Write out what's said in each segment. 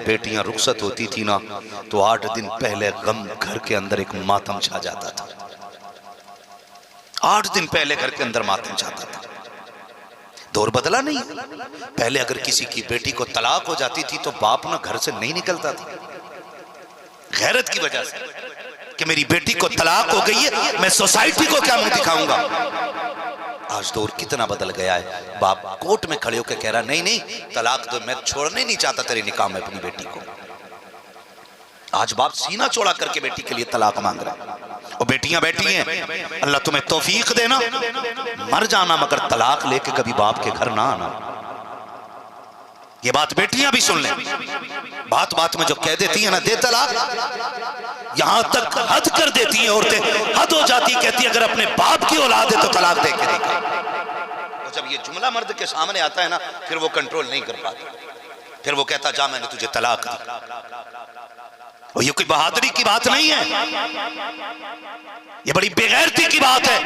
बेटियां रुखसत होती थी ना तो 8 दिन पहले गम घर के अंदर एक मातम छा जाता था। 8 दिन पहले घर के अंदर मातम छाता था। दौर बदला नहीं। पहले अगर किसी की बेटी को तलाक हो जाती थी तो बाप ना घर से नहीं निकलता था, गैरत की वजह से कि मेरी बेटी को तलाक हो गई है, मैं सोसाइटी को क्या मुंह दिखाऊंगा। आज दौर कितना बदल गया है। बाप कोर्ट में खड़े होकर कह रहा नहीं नहीं तलाक दो, मैं छोड़ने नहीं चाहता तेरे निकाह में अपनी बेटी को। आज बाप सीना चौड़ा करके बेटी के लिए तलाक मांग रहा है। और बेटियां बैठी हैं, अल्लाह तुम्हें तौफीक देना, मर जाना मगर तलाक लेके कभी बाप के घर ना आना। ये बात बेटियां भी सुन लें। बात बात में जो कह देती है ना दे तलाक, यहां तक हद कर देती हैं औरतें, हद हो जाती, कहती है अगर अपने बाप की औलाद है तो तलाक दे के देखा। तो जब ये जुमला मर्द के सामने आता है ना फिर वो कंट्रोल नहीं कर पाता, फिर वो कहता जा मैंने तुझे तलाक दी। और ये कोई बहादुरी की बात नहीं है, ये बड़ी बेगैरती की बात है।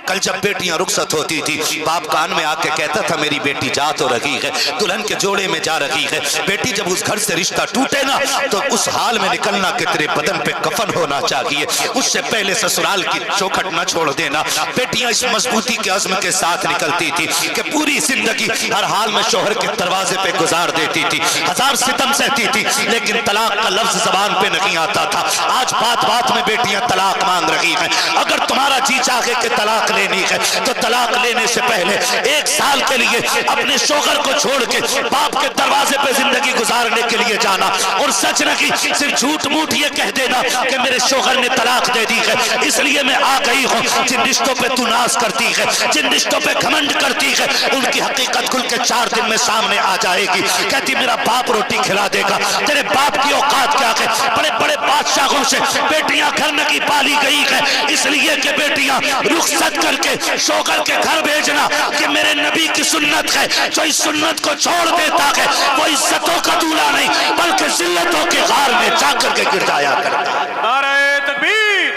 कल जब बेटियां रुखसत होती थी बाप कान में आके कहता था मेरी बेटी जा तो रही है, दुल्हन के जोड़े में जा रही है। बेटी जब उस घर से रिश्ता टूटे ना तो उस हाल में निकलना कि तेरे बदन पे कफन होना चाहिए, उससे पहले ससुराल की चौखट न छोड़ देना। बेटियां इस मजबूती के अज़्म के साथ निकलती थी कि पूरी जिंदगी हर हाल में शोहर के दरवाजे पे गुजार देती थी, हजार सितम सहती थी, लेकिन तलाक का लफ्ज जबान पे नहीं आता था। आज बात बात में बेटियां तलाक मांग रही है। अगर तुम्हारा जी चाहे कि तलाक लेनी है तो तलाक लेने से पहले 1 साल के लिए अपने शोहर को छोड़ के बाप के दरवाजे पे जिंदगी गुजारने के लिए जाना, और सच नहीं सिर्फ झूठ मूठ ये कह देना कि मेरे शोहर ने तलाक दे दी है इसलिए मैं आ गई हूँ। जिन रिश्तों पे तू नाज करती है, जिन रिश्तों पे घमंड करती है, उनकी हकीकत खुल के 4 दिन में सामने आ जाएगी। कहती मेरा बाप रोटी खिला देगा, तेरे बाप की औकात क्या है। बड़े बड़े बादशाहों से बेटियां घर में की पाली गई है इसलिए कि बेटियां रुखसत करके शोहर के घर भेजना कि मेरे नबी की सुन्नत है, जो इस सुन्नत को छोड़ देता है वो इज्जतों का दूल्हा नहीं बल्कि जिल्लतों के गार में जाकर के गिर जाया करता है। नारे तकबीर,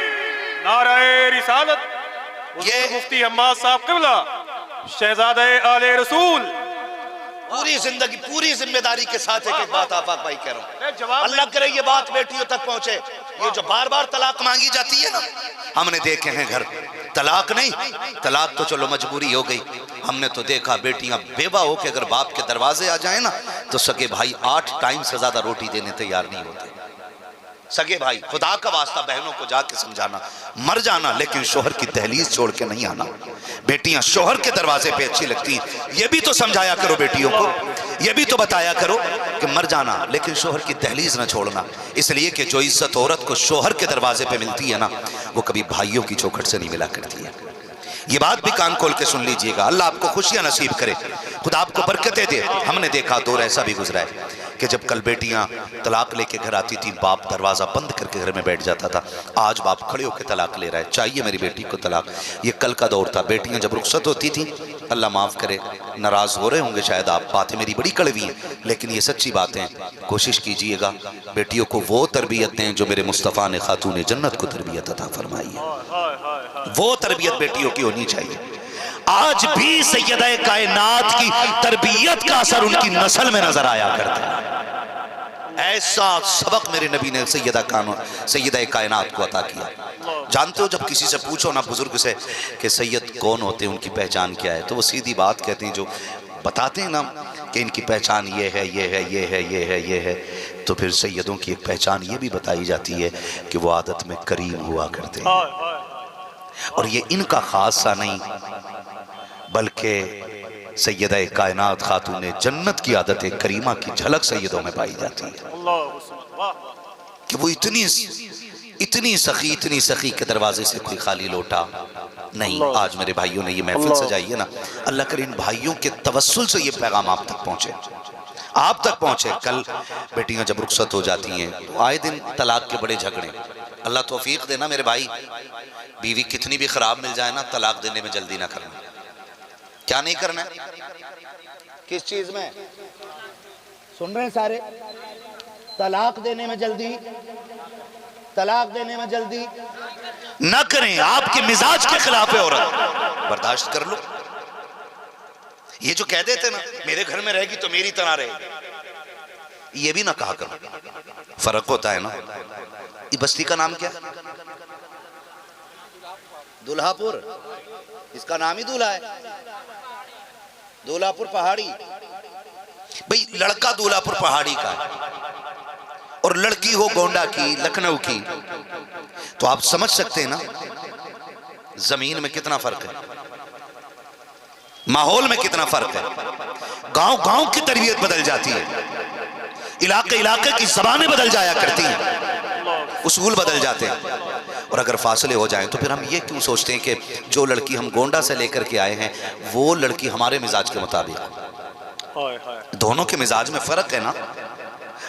नारे रिसालत। ये मुफ्ती हम्माद साहब क़िबला शहजादे आले रसूल पूरी जिंदगी पूरी जिम्मेदारी के साथ एक बात आप भाई कह रहा हूं, अल्लाह करे ये बात बेटियों तक पहुंचे। ये जो बार बार तलाक मांगी जाती है ना, हमने देखे हैं घर तलाक नहीं, तलाक तो चलो मजबूरी हो गई। हमने तो देखा बेटियां बेवा हो के अगर बाप के दरवाजे आ जाए ना तो सगे भाई 8 टाइम से ज्यादा रोटी देने तैयार नहीं होते। सगे भाई खुदा का वास्ता बहनों को जाके समझाना, मर जाना लेकिन शोहर की दहलीज छोड़ के नहीं आना। बेटियां शोहर के दरवाजे पे अच्छी लगती हैं, ये भी तो समझाया करो बेटियों को, ये भी तो बताया करो कि मर जाना लेकिन शोहर की दहलीज ना छोड़ना। इसलिए कि जो इज्जत औरत को शोहर के दरवाजे पे मिलती है ना वो कभी भाइयों की चौखट से नहीं मिला करती है। ये बात भी कान खोल के सुन लीजिएगा। अल्लाह आपको खुशियां नसीब करे, खुदा आपको बरकतें दे। हमने देखा दौर ऐसा भी गुजरा है कि जब कल बेटियां तलाक लेके घर आती थी बाप दरवाजा बंद करके घर में बैठ जाता था। आज बाप खड़े होकर तलाक ले रहा है, चाहिए मेरी बेटी को तलाक। ये कल का दौर था। बेटियां जब रुखसत होती थी, अल्लाह माफ़ करे नाराज हो रहे होंगे शायद आप, बातें मेरी बड़ी कड़वी हैं लेकिन ये सच्ची बातें हैं। कोशिश कीजिएगा बेटियों को वो तरबियत दें जो मेरे मुस्तफ़ा ने खातून जन्नत को तरबियत अता फरमाई है। वो तरबियत बेटियों की होनी चाहिए। आज भी सैयदा कायनात की तरबियत का असर उनकी नस्ल में नजर आया करता है। ऐसा सबक मेरे नबी ने सैयदा कायनात को अता किया। जानते हो जब किसी से पूछो ना बुजुर्ग से कि सैयद कौन होते हैं, उनकी पहचान क्या है, तो वो सीधी बात कहते हैं, जो बताते हैं ना कि इनकी पहचान ये है ये है ये है ये है ये है। तो फिर सैयदों की एक पहचान ये भी बताई जाती है कि वो आदत में करीम हुआ करते हैं। और ये इनका खासा नहीं बल्कि सैयदा कायनात खातून जन्नत की आदत करीमा की झलक सैयदों में पाई जाती है कि वो इतनी सखी के दरवाजे से कोई खाली लोटा नहीं। आज मेरे भाइयों ने ये महफिल सजाई है ना, अल्लाह करे इन भाइयों के तवस्सुल से ये पैगाम आप तक पहुंचे, आप तक पहुंचे। कल बेटियां जब रुखसत हो जाती हैं तो आए दिन तलाक के बड़े झगड़े। अल्लाह तौफीक देना मेरे भाई, बीवी कितनी भी खराब मिल जाए ना तलाक देने में जल्दी ना करना। क्या नहीं करना है? किस चीज में सुन रहे हैं सारे? तलाक देने में जल्दी, तलाक देने में जल्दी ना करें। आपके मिजाज के खिलाफ है औरत, बर्दाश्त कर लो। ये जो कह देते ना मेरे घर में रहेगी तो मेरी तरह रहेगी, ये भी ना कहा करो, फर्क होता है ना। ये बस्ती का नाम क्या? दुल्हापुर, इसका नाम ही दूल्हा है, दूल्हापुर पहाड़ी। भाई लड़का दूल्हापुर पहाड़ी का है और लड़की हो गोंडा की, लखनऊ की, तो आप समझ सकते हैं ना जमीन में कितना फर्क है, माहौल में कितना फर्क है। गांव गांव की तरबियत बदल जाती है, इलाके इलाके की जबानें बदल जाया करती हैं, उसूल बदल जाते हैं। और अगर फासले हो जाएं तो फिर हम ये क्यों सोचते हैं कि जो लड़की हम गोंडा से लेकर के आए हैं वो लड़की हमारे मिजाज के मुताबिक। दोनों के मिजाज में फर्क है ना।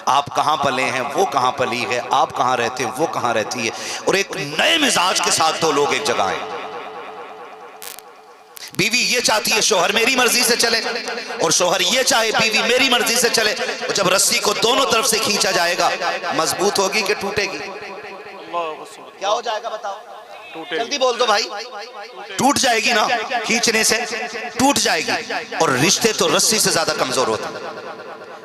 आप कहां पले हैं, वो कहां पली है, आप कहां रहते हैं, वो कहां रहती है, और एक नए मिजाज के साथ दो लोग एक जगह आए। बीवी ये चाहती है शोहर मेरी मर्जी से चले, और शोहर ये चाहे बीवी मेरी मर्जी से चले। और जब रस्सी को दोनों तरफ से खींचा जाएगा, मजबूत होगी कि टूटेगी? क्या हो जाएगा बताओ, जल्दी बोल दो भाई। टूट जाएगी ना, खींचने से टूट जाएगी। और रिश्ते तो रस्सी से ज्यादा कमजोर होते हैं,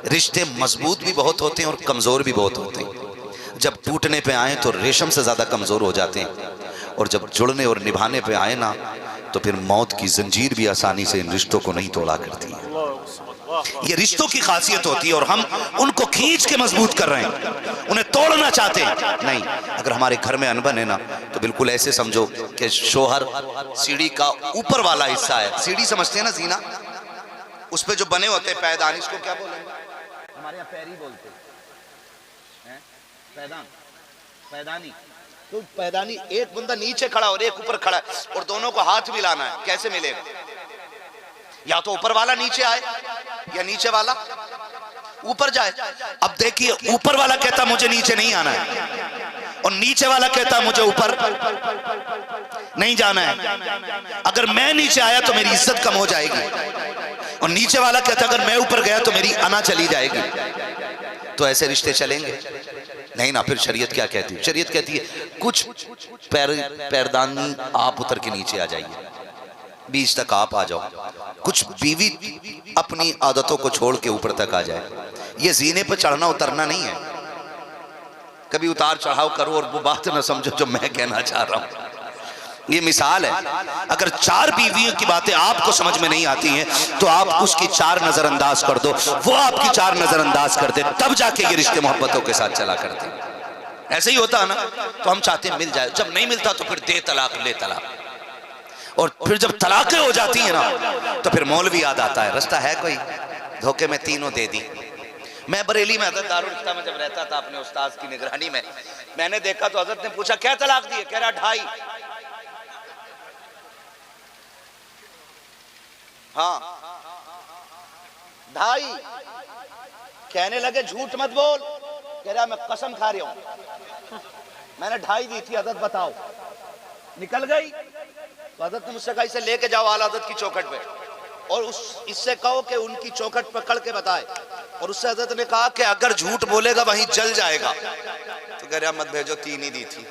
रिश्ते मजबूत भी बहुत होते हैं और कमजोर भी बहुत होते हैं। जब टूटने पे आए तो रेशम से ज्यादा कमजोर हो जाते हैं, और जब जुड़ने और निभाने पे आए ना तो फिर मौत की जंजीर भी आसानी से इन रिश्तों को नहीं तोड़ा करती है। ये रिश्तों की खासियत होती है, और हम उनको खींच के मजबूत कर रहे हैं, उन्हें तोड़ना चाहते हैं नहीं। अगर हमारे घर में अनबन है ना तो बिल्कुल ऐसे समझो कि शोहर सीढ़ी का ऊपर वाला हिस्सा है। सीढ़ी समझते हैं ना, जीना, उस पे जो बने होते हैं पैदान, इसको क्या बोलेंगे? हमारे यहाँ पैरी बोलते हैं, पैदान, पैदानी। तो पैदानी, एक बंदा नीचे खड़ा और एक ऊपर खड़ा है, और दोनों को हाथ मिलाना है, कैसे मिलेगा? या तो ऊपर वाला नीचे आए या नीचे वाला ऊपर जाए। अब देखिए, ऊपर वाला कहता मुझे नीचे नहीं आना है, और नीचे वाला कहता मुझे ऊपर नहीं जाना है। अगर मैं नीचे आया तो मेरी इज्जत कम हो जाएगी, और नीचे वाला कहता अगर मैं ऊपर गया तो मेरी अना चली जाएगी। तो ऐसे रिश्ते चलेंगे नहीं ना। फिर शरीयत क्या कहती है? शरीयत कहती है कुछ पैरदानी आप उतर के नीचे आ जाइए, बीच तक आप आ जाओ। कुछ बीवी अपनी आदतों को छोड़ के ऊपर तक आ जाए। ये जीने पर चढ़ना उतरना नहीं है। कभी उतार चढ़ाव करो और वो बात ना समझो जो मैं कहना चाह रहा हूं। ये मिसाल है। अगर चार बीवियों की बातें आपको समझ में नहीं आती हैं तो आप उसकी चार नजरअंदाज कर दो, वो आपकी चार नजरअंदाज कर दे, तब जाके ये रिश्ते मोहब्बतों के साथ चला करते। ऐसे ही होता है ना। तो हम चाहते हैं मिल जाए, जब नहीं मिलता तो फिर दे तलाक, ले तलाक। और फिर जब तलाकें हो जाती है ना तो फिर मौलवी याद आता है, रास्ता है कोई, धोखे में तीनों दे दी। मैं बरेली में हजरत दारुल इफ्ता में जब रहता था अपने उस्ताद की निगरानी में, मैंने देखा तो हजरत ने पूछा क्या तलाक दिए? कह रहा 2.5। हाँ 2.5। कहने लगे झूठ मत बोल। कह रहा मैं कसम खा रहा हूं मैंने 2.5 दी थी। हजरत बताओ, निकल गई। तो हजरत ने मुझसे कहा इसे लेके जाओ आला हजरत की चौखट पे, और इससे कहो कि उनकी चौखट पकड़ के बताए। और उससे हजरत ने कहा कि अगर झूठ बोलेगा वहीं जल जाएगा। तो कह रहा मत भेजो, 3 ही दी थी।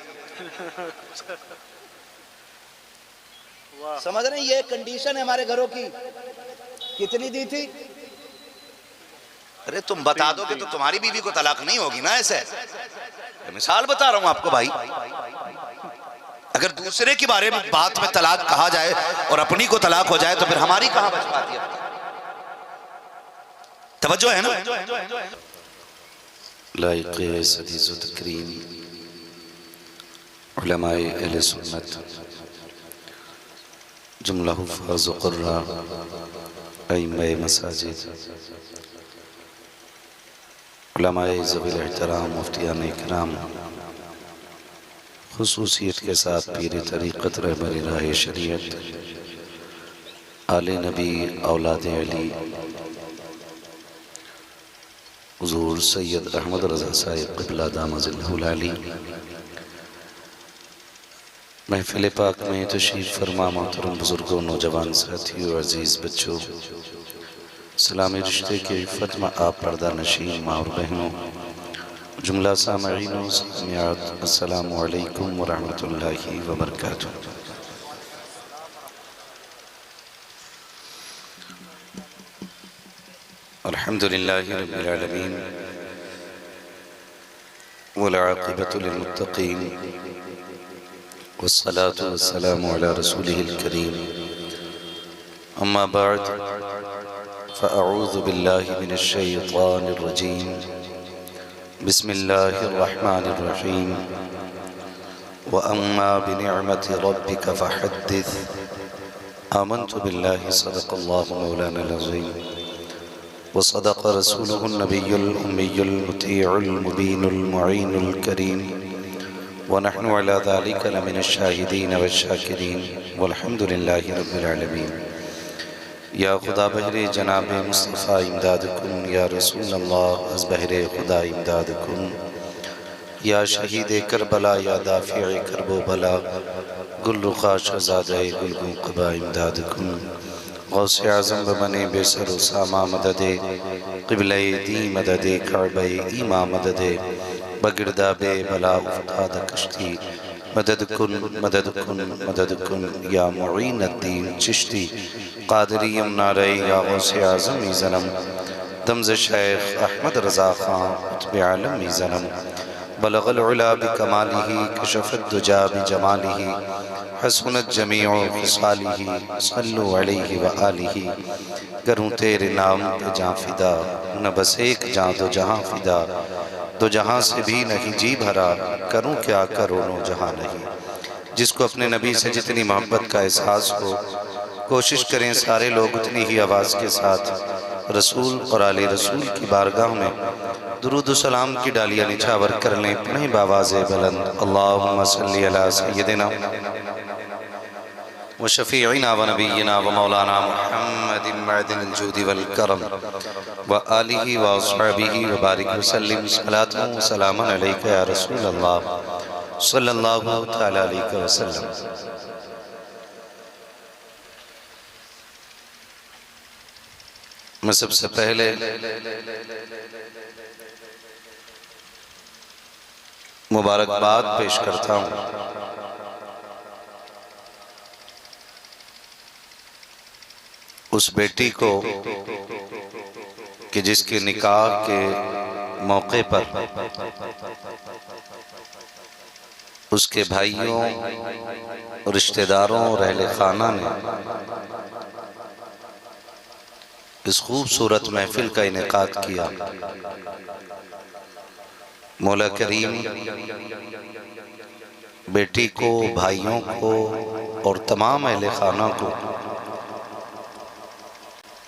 समझ रहे? ये कंडीशन है हमारे घरों की। कितनी दी थी? अरे तुम बता दोगे तो तुम्हारी बीवी को तलाक नहीं होगी ना। ऐसे मिसाल बता रहा हूं आपको भाई। अगर दूसरे के बारे में बात में तलाक कहा जाए और अपनी को तलाक हो जाए तो फिर हमारी कहां बच पाती है? तवज्जो है ना। लाइक़े सदीज़ तकरीम उलमाए अहले सुन्नत, जुमला हुफ़ाज़ क़ुर्रा, अइम्माए मसाजिद, उलमाए ज़वील एहतराम, मुफ्तियान इकराम, खुसूसियत के साथ पीर तरीक़त रहबर राह शरीयत, आले नबी औलाद अली हुज़ूर सैयद अहमद रज़ा साहिब क़िबला दामज़िल्लहुल अली, महफ़िल पाक में तशरीफ़ फरमा मोहतरम बुज़ुर्गों, नौजवान साथियों, अज़ीज़ बच्चों, सलामी रिश्ते के इफ़्फ़त में आप पर्दा नशीन माँ और बहनों, जुमला सामईन व सामियात, अस्सलामु अलैकुम व रहमतुल्लाहि व बरकातुहू। अल्हम्दुलिल्लाहि रब्बिल आलमीन वल-आक़िबतु लिल-मुत्तक़ीन वस्सलातु वस्सलामु अला रसूलिहिल करीम। अम्मा बअद फ़अऊज़ु बिल्लाहि मिनश शैतानिर रजीम। बिस्मिल्लाहिर रहमानिर रहीम। व अम्मा बिनिअमति रब्बिका फ़हद्दिस। आमन्तु बिल्लाहि सदक़ल्लाहु मौलाना अज़ीम व सदक़ रसूलुहुन नबियुल उम्मियुल मुतीउल मुबीनुल मुईनुल करीम व नहनु अला ज़ालिका लमिनश शाहिदीन वश्शाकिरीन वल्हम्दुलिल्लाहि रब्बिल आलमीन। या खुदा बहरे जनाब मुस्तफ़ा इमदादकुन, या रसूल अल्लाह अज़ बहरे खुदा इमदादकुन, या शहीद करबला, या दाफ़िअ करबो बला, गुल रुख़ा शहज़ादे गुलगू क़बा इमदादकुन। गौसे आज़म बने बेसर सामा मददे क़िबले दी मददे काबे ईमा मददे बगिरदा बे बला उफ़्ताद कश्ती मदद कुन मदद कुन मदद कुन या मुईन अद्दीन चिश्ती क़ादरियम नारे या गौसे आज़म ज़नम दमज़ शेख अहमद रज़ा ख़ान क़ुत्ब आलम ज़नम बलग़ल उला बिकमालिही कशफ़त दुजा बिजमालिही हसनत जमीउ ख़िसालिही सल्लु अलैहि व आलिही। करूँ तेरे नाम पे जाँ फ़िदा, न बस एक जाँ दो जहाँ फ़िदा, दो जहाँ से भी नहीं जी भरा, करूँ क्या करोड़ों जहाँ नहीं। जिसको अपने नबी से जितनी मोहब्बत का एहसास हो, कोशिश करें सारे लोग उतनी ही आवाज़ के साथ रसूल और आले रसूल की बारगाह में दुरूद व सलाम की डालियाँ निछावर कर लें। पढ़ें बावाज़े बुलंद अल्लाहुम्मा सल्ली अला सय्यदिना व शफ़ीइना व नबीना व मौलाना मुहम्मदिन मअदिनिल जूदि वल करम व आलिहि व अस्हाबिहि व बारिक व सल्लिम सलातन व सलामन अलैका या रसूल अल्लाह सल्लल्लाहु तआला अलैहि वसल्लम। मैं सबसे पहले मुबारकबाद पेश करता हूँ उस बेटी को कि जिसके निकाह के मौके पर उसके भाइयों, रिश्तेदारों और अहले खाना ने इस खूबसूरत महफिल का इनेकाद किया। मौला करीम बेटी को, भाइयों को और तमाम अहले खाना को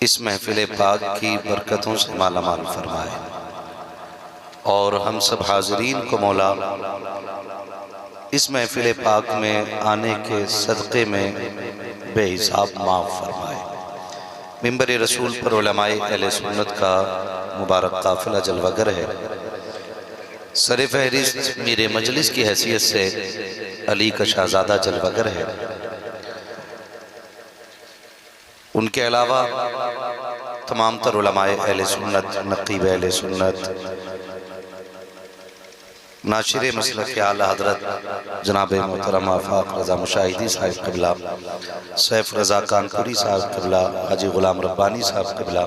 इस महफिल पाक की बरकतों से मालामाल फरमाए और हम सब हाज़रीन को मौला इस महफिल पाक में आने के सदक़े में बेहिसाब माफ़ फरमाए। मिंबर रसूल पर उलमाए अहले सुन्नत का मुबारक काफ़िला जलवागर है। सर फहरिस्त मीरे मजलिस की हैसियत से अली का शहज़ादा जलवागर है। उनके अलावा तमाम तर उलमाए अहले सुन्नत, नक़ीब अहले सुन्नत, नाशिर मसलक आला हज़रत जनाब मोहतरम आफ़ाक़ रज़ा मुशाहिदी साहिब क़िबला, सैफ रज़ा कानपुरी साहब क़िबला, हाजी ग़ुलाम रब्बानी साहब क़िबला,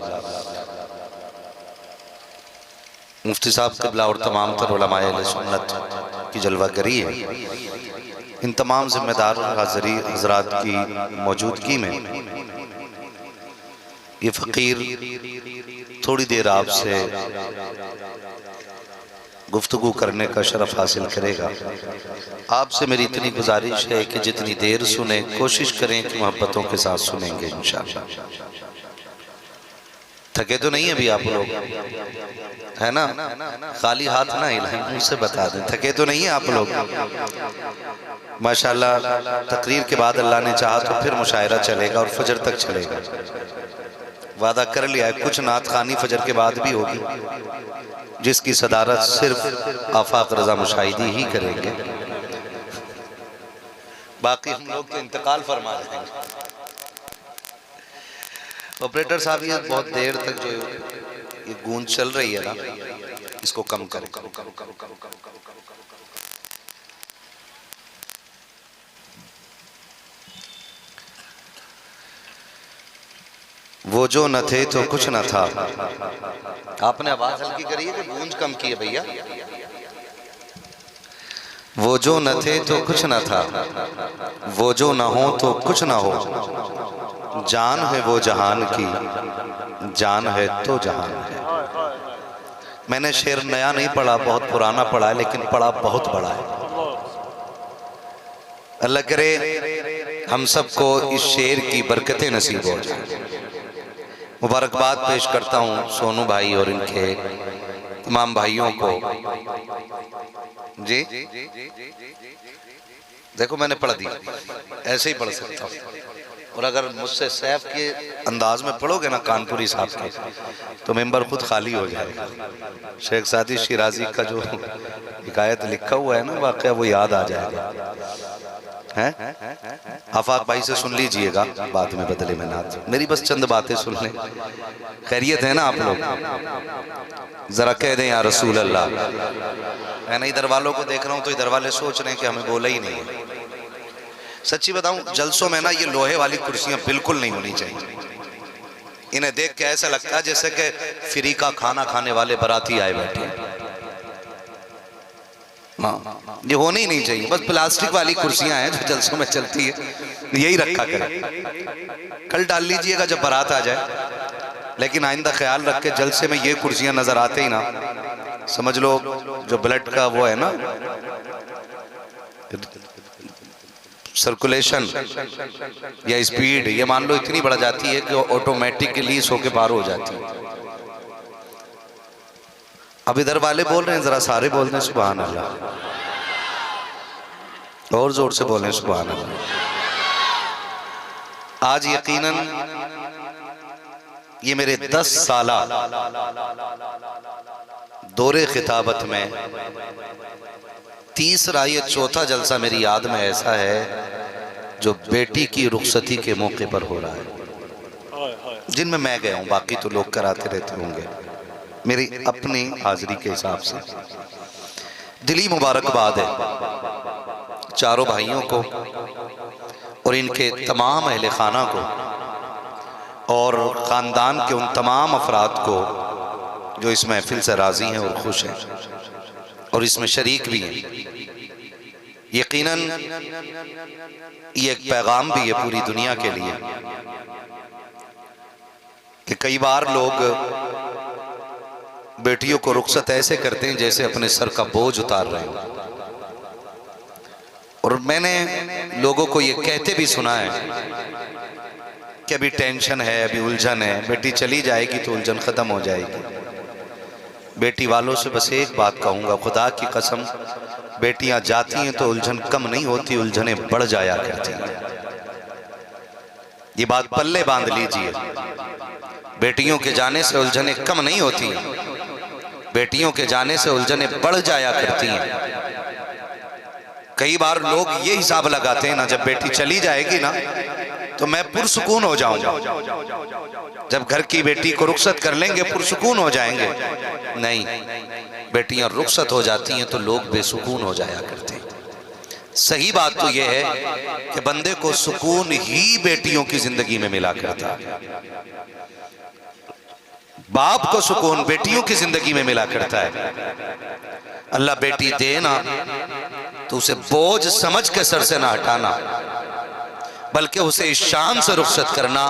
मुफ्ती साहब क़िबला और तमाम तर उलमाए अहले सुन्नत की जलवागरी है। इन तमाम ज़िम्मेदार हाज़री हज़रात की मौजूदगी में ये फ़कीर थोड़ी देर आपसे गुफ्तगू करने का शरफ हासिल करेगा। आपसे मेरी इतनी गुजारिश है कि जितनी देर सुने कोशिश करें कि मोहब्बतों के साथ सुनेंगे इंशाअल्लाह। थके तो नहीं अभी आप लोग, है ना? खाली हाथ ना हिलाएं, मुझसे बता दें थके तो नहीं है आप लोग। माशाअल्लाह तकरीर के बाद अल्लाह ने चाहा तो फिर मुशायरा चलेगा और फजर तक चलेगा। वादा कर लिया है कुछ नात खानी फजर के बाद भी होगी, जिसकी सदारत सिर्फ आफाक रजा मुशाहिदी ही करेंगे, बाकी हम लोग तो इंतकाल फरमा देंगे। ऑपरेटर साहब ये बहुत देर तक जो ये गूंज चल रही है ना, इसको कम करो। वो जो न थे तो कुछ न था। आपने आवाज हल्की करी है कि गूंज कम की है भैया? वो जो न थे तो कुछ न था, वो जो न हो तो कुछ न हो, जान है वो जहान की, जान है तो जहान है। मैंने शेर नया नहीं पढ़ा, बहुत पुराना पढ़ा है, लेकिन पढ़ा बहुत बड़ा है। अल्लाह करे हम सबको इस शेर की बरकतें नसीब हो जाए। मुबारकबाद पेश करता हूँ सोनू भाई और इनके तमाम भाइयों को। जी देखो मैंने पढ़ दी, ऐसे ही पढ़ सकता हूँ, और अगर मुझसे सैफ के अंदाज में पढ़ोगे ना कानपुरी साहब के, तो मेंबर खुद खाली हो जाएगा। शेख सादी शिराजी का जो हिकायत लिखा हुआ है ना वाकया, वो याद आ जाएगा। हैं आफाक भाई से सुन लीजिएगा बाद में बदले में नात, मेरी बस चंद बातें सुन लें। खैरियत है ना आप लोग? जरा कह दें या रसूल अल्लाह। मैं इधर वालों को देख रहा हूँ तो इधर वाले सोच रहे हैं कि हमें बोला ही नहीं है। सच्ची बताऊं, जलसों में ना ये लोहे वाली कुर्सियां बिल्कुल नहीं होनी चाहिए। इन्हें देख के ऐसा लगता है जैसे कि फ्री का खाना खाने वाले बाराती आए बैठे। हाँ, ये होनी ही नहीं चाहिए। बस प्लास्टिक वाली कुर्सियां हैं जो जलसों में चलती है, यही रखा करें। कल डाल लीजिएगा जब बारात आ जाए, लेकिन आइंदा ख्याल रख के जलसे में ये कुर्सियां नजर आते ही ना, समझ लो जो ब्लड का वो है ना सर्कुलेशन या स्पीड, ये मान लो इतनी बढ़ जाती है कि ऑटोमेटिकली सो के पार हो जाती है। अब इधर वाले बोल रहे हैं, जरा सारे बोल रहे हैं सुभान अल्लाह, और जोर से बोल रहे हैं सुभान अल्लाह। आज यकीनन ये मेरे 10 साला दौरे खिताबत में तीसरा ये चौथा जलसा मेरी याद में ऐसा है जो बेटी की रुखसती के मौके पर हो रहा है, जिनमें मैं गया हूँ। बाकी तो लोग कराते रहते होंगे, मेरी अपनी हाजिरी के हिसाब से दिली मुबारकबाद है चारों भाइयों को और इनके तमाम अहले खाना को और ख़ानदान के उन तमाम अफराद को जो इस महफिल से राज़ी हैं और खुश हैं और इसमें शरीक भी हैं। यकीनन ये एक पैगाम भी है पूरी दुनिया के लिए कि कई बार लोग बेटियों को रुखसत ऐसे करते हैं जैसे अपने सर का बोझ उतार रहे हैं। और मैंने लोगों को ये कहते भी सुना है कि अभी टेंशन है, अभी उलझन है, बेटी चली जाएगी तो उलझन खत्म हो जाएगी। बेटी वालों से बस एक बात कहूंगा, खुदा की कसम, बेटियां जाती हैं तो उलझन कम नहीं होती, उलझनें बढ़ जाया करती हैं। ये बात पल्ले बांध लीजिए। बेटियों के जाने से उलझनें कम नहीं होती, बेटियों के जाने से उलझनें बढ़ जाया करती हैं। कई बार लोग ये हिसाब लगाते हैं ना, जब बेटी चली जाएगी ना तो मैं पुरसुकून हो जाऊंगा, जब घर की बेटी को रुखसत कर लेंगे पुरसुकून हो जाएंगे। नहीं, बेटियां रुखसत हो जाती हैं तो लोग बेसुकून हो जाया करते हैं। सही बात तो यह है कि बंदे को सुकून ही बेटियों की जिंदगी में मिला करता है। बाप को सुकून बेटियों की जिंदगी में मिला करता है। अल्लाह बेटी देना तो उसे बोझ समझ के सर से ना हटाना, बल्कि उसे इस शान से रुखसत करना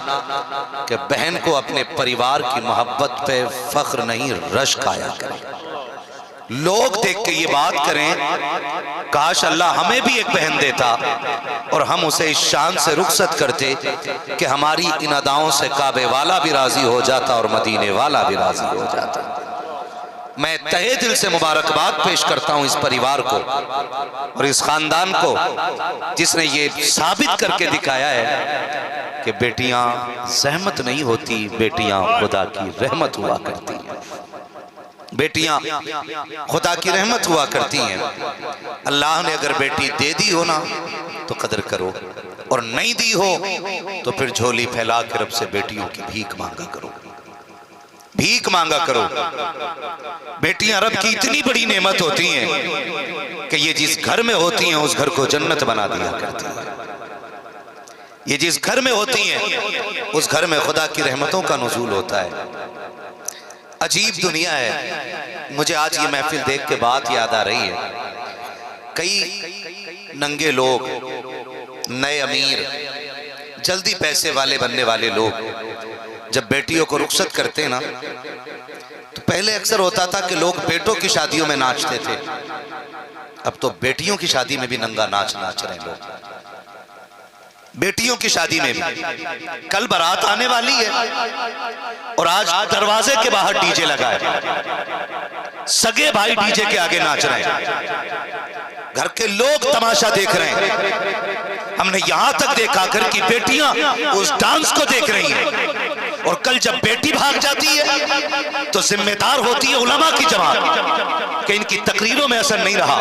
कि बहन को अपने परिवार की मोहब्बत पे फख्र नहीं रश्क आया करे। लोग देख के ये बात करें, काश अल्लाह हमें भी एक बहन देता और हम उसे इस शान से रुखसत करते कि हमारी इन अदाओं से काबे वाला भी राजी हो जाता और मदीने वाला भी राजी हो जाता। मैं तहे दिल से मुबारकबाद पेश करता हूं इस परिवार को और इस खानदान को जिसने ये साबित करके दिखाया है कि बेटियां जहमत नहीं होती, बेटियां खुदा की रहमत हुआ करती हैं। बेटियां खुदा की रहमत हुआ करती हैं। अल्लाह ने अगर बेटी दे दी हो ना तो कदर करो, और नहीं दी हो तो फिर झोली फैला के रब से बेटियों की भीख मांगा करो, भीख मांगा करो। बेटियां रब की इतनी बड़ी नेमत होती हैं कि ये जिस घर में होती हैं उस घर को जन्नत बना दिया करती हैं। ये जिस घर में होती हैं उस घर में खुदा की रहमतों का नुज़ूल होता है। अजीब दुनिया है। मुझे आज ये महफिल देख के बात याद आ रही है कई नंगे लोग, नए अमीर, जल्दी पैसे वाले बनने वाले लोग जब बेटियों को रुखसत करते ना, तो पहले अक्सर होता था कि लोग बेटों की शादियों में नाचते थे, अब तो बेटियों की शादी में भी नंगा नाच नाच रहे हैं लोग। बेटियों की शादी में भी कल बारात आने वाली है और आज दरवाजे के बाहर डीजे लगा है, सगे भाई डीजे के आगे नाच रहे हैं, घर के लोग तमाशा देख रहे हैं। हमने यहां तक देखा घर की बेटियां उस डांस को देख रही हैं, और कल जब बेटी भाग जाती है तो जिम्मेदार होती है उलमा की जमात कि इनकी तकरीरों में असर नहीं रहा,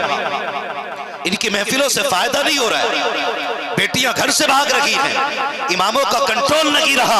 इनकी महफिलों से फायदा नहीं हो रहा है, बेटियां घर से भाग रही हैं, इमामों का कंट्रोल नहीं रहा।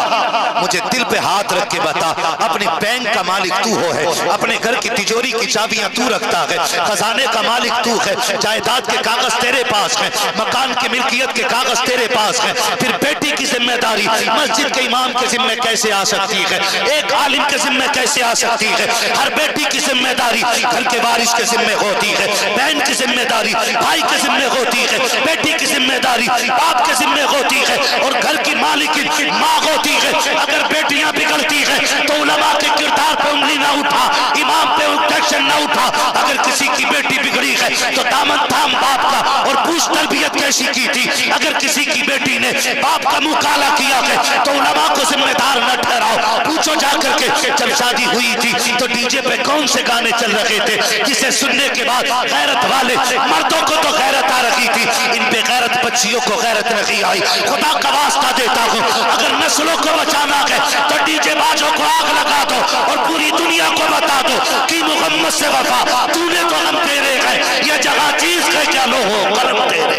मुझे दिल पे हाथ रख के बता, अपने बैंक का मालिक तू हो है, अपने घर की तिजोरी की चाबियां तू रखता है, खजाने का मालिक तू है, जायदाद के कागज तेरे पास है, मकान की मिल्कियत के कागज तेरे पास है, फिर बेटी की जिम्मेदारी मस्जिद के इमाम के जिम्मे कैसे आ सकती है, एक आलिम के जिम्मे कैसे आ सकती है? हर बेटी की जिम्मेदारी घर के वारिस के जिम्मे होती है, बहन की जिम्मेदारी भाई के जिम्मे होती है, बेटी की जिम्मेदारी बाप के जिम्मे होती है, और घर की मालिकिन माँ होती है। अगर बेटियां बिगड़ती है तो उलमा के किरदार पे उंगली ना उठा, इमाम पे ऑब्जेक्शन ना उठा। अगर किसी की बेटी बिगड़ी है तो दामन थाम बाप का और पूछ तरबियत कैसी की थी। अगर किसी की बेटी ने बाप का मुंह काला किया है तो उलमा को जिम्मेदार न ठहराओ। पूछो जाकर के जब शादी हुई थी तो डीजे पे कौन से गाने चल रहे थे जिसे सुनने के बाद गैरत वाले मर्दों को तो गैरत आ रही थी, इन बेगैरत बच्चियों को गैरत नहीं आई। खुदा का वास्ता देता हूँ, अगर नस्लों को बचाना है तो डीजे बाजों को आग लगा दो और पूरी दुनिया को बता दो कि मोहम्मद से वफा तूने तो हम तेरे है, ये जगह चीज है क्या लो हो कलम तेरे।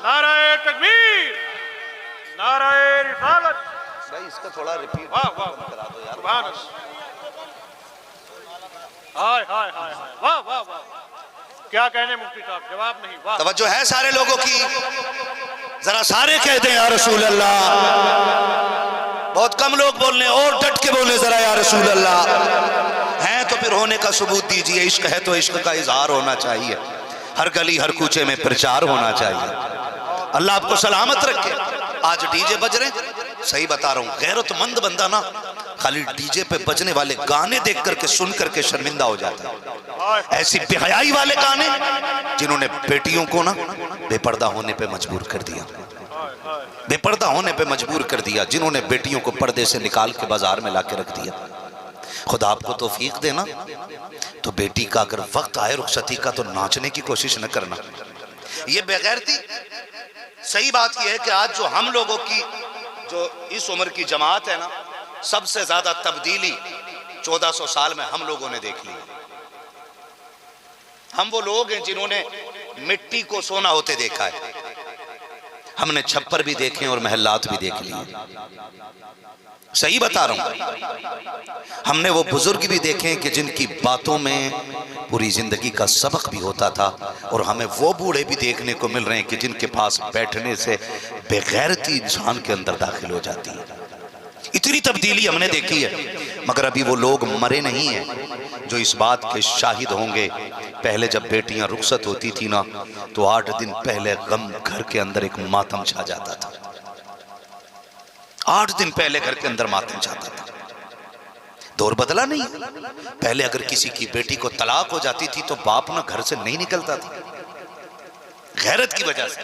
नाराए तकबीर, नाराए रिसालत। भाई इसका थोड़ा रिपीट वाह वाह करा दो यार। सुभान अल्लाह, हाय हाय हाय हाय, वाह वाह वाह, क्या कहने मुफ्ती साहब, जवाब नहीं। वाह, तवज्जो है सारे लोगों की, जरा सारे कह दें या रसूल अल्लाह। बहुत कम लोग बोलने, और डट के बोले जरा या रसूल अल्लाह। हैं तो फिर होने का सबूत दीजिए। इश्क है तो इश्क का इजहार होना चाहिए, हर गली हर कूचे में प्रचार होना चाहिए। अल्लाह आपको सलामत रखे। आज डीजे बज रहे, सही बता रहा हूँ, गैरतमंद बंदा ना खाली डीजे पे बजने वाले गाने देख करके सुन करके शर्मिंदा हो जाता है। ऐसी बेहयाई वाले गाने जिन्होंने बेटियों को ना बेपर्दा होने पे मजबूर कर दिया, बेपर्दा होने पे मजबूर कर दिया, जिन्होंने बेटियों को पर्दे से निकाल के बाजार में लाके रख दिया। खुदा आपको तौफीक देना, तो बेटी का अगर वक्त आए रुखसती का तो नाचने की कोशिश न करना। ये बेगैरती। सही बात यह है कि आज जो हम लोगों की जो इस उम्र की जमात है ना, सबसे ज्यादा तब्दीली 1400 साल में हम लोगों ने देख ली। हम वो लोग हैं जिन्होंने मिट्टी को सोना होते देखा है, हमने छप्पर भी देखे और महल्लात भी देख लिए। सही बता रहा हूं, हमने वो बुजुर्ग भी देखे कि जिनकी बातों में पूरी जिंदगी का सबक भी होता था, और हमें वो बूढ़े भी देखने को मिल रहे हैं कि जिनके पास बैठने से बेगैरती इंसान के अंदर दाखिल हो जाती है। इतनी तब्दीली हमने देखी है, मगर अभी वो लोग मरे नहीं हैं जो इस बात के शाहिद होंगे। पहले जब बेटियां रुखसत होती थी ना, तो 8 दिन पहले गम घर के अंदर एक मातम छा जाता था। 8 दिन पहले घर के अंदर मातम छाता था। दौर बदला नहीं। पहले अगर किसी की बेटी को तलाक हो जाती थी तो बाप ना घर से नहीं निकलता था, गैरत की वजह से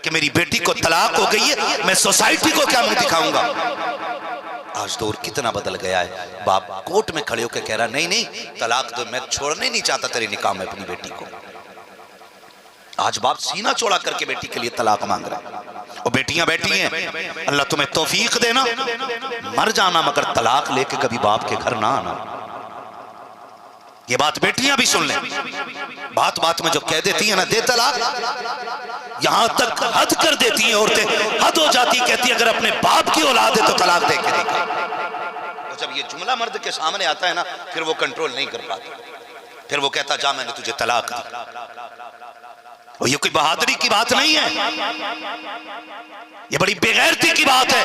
कि मेरी बेटी को तलाक हो गई है, मैं सोसाइटी को क्या मुंह दिखाऊंगा। आज दौर कितना बदल गया है। बाप कोर्ट में खड़े होकर कह रहा नहीं नहीं तलाक दो, मैं छोड़ने नहीं चाहता तेरे निकाह में अपनी बेटी को। आज बाप सीना चौड़ा करके बेटी के लिए तलाक मांग रहा है, और बेटियां बैठी हैं। अल्लाह तुम्हें तौफीक देना, मर जाना मगर तलाक लेके कभी बाप के घर ना आना। ये बात बेटियां भी सुन लें। बात बात में जो कह देती है ना दे तलाक, यहां तक हद कर देती हैं औरतें, हद हो जाती, कहती है अगर अपने बाप की औलाद है तो तलाक दे के देखा। तो जब ये जुमला मर्द के सामने आता है ना, फिर वो कंट्रोल नहीं कर पाता, फिर वो कहता जा मैंने तुझे तलाक दी। और ये कोई बहादुरी की बात नहीं है, ये बड़ी बेगैरती की बात है।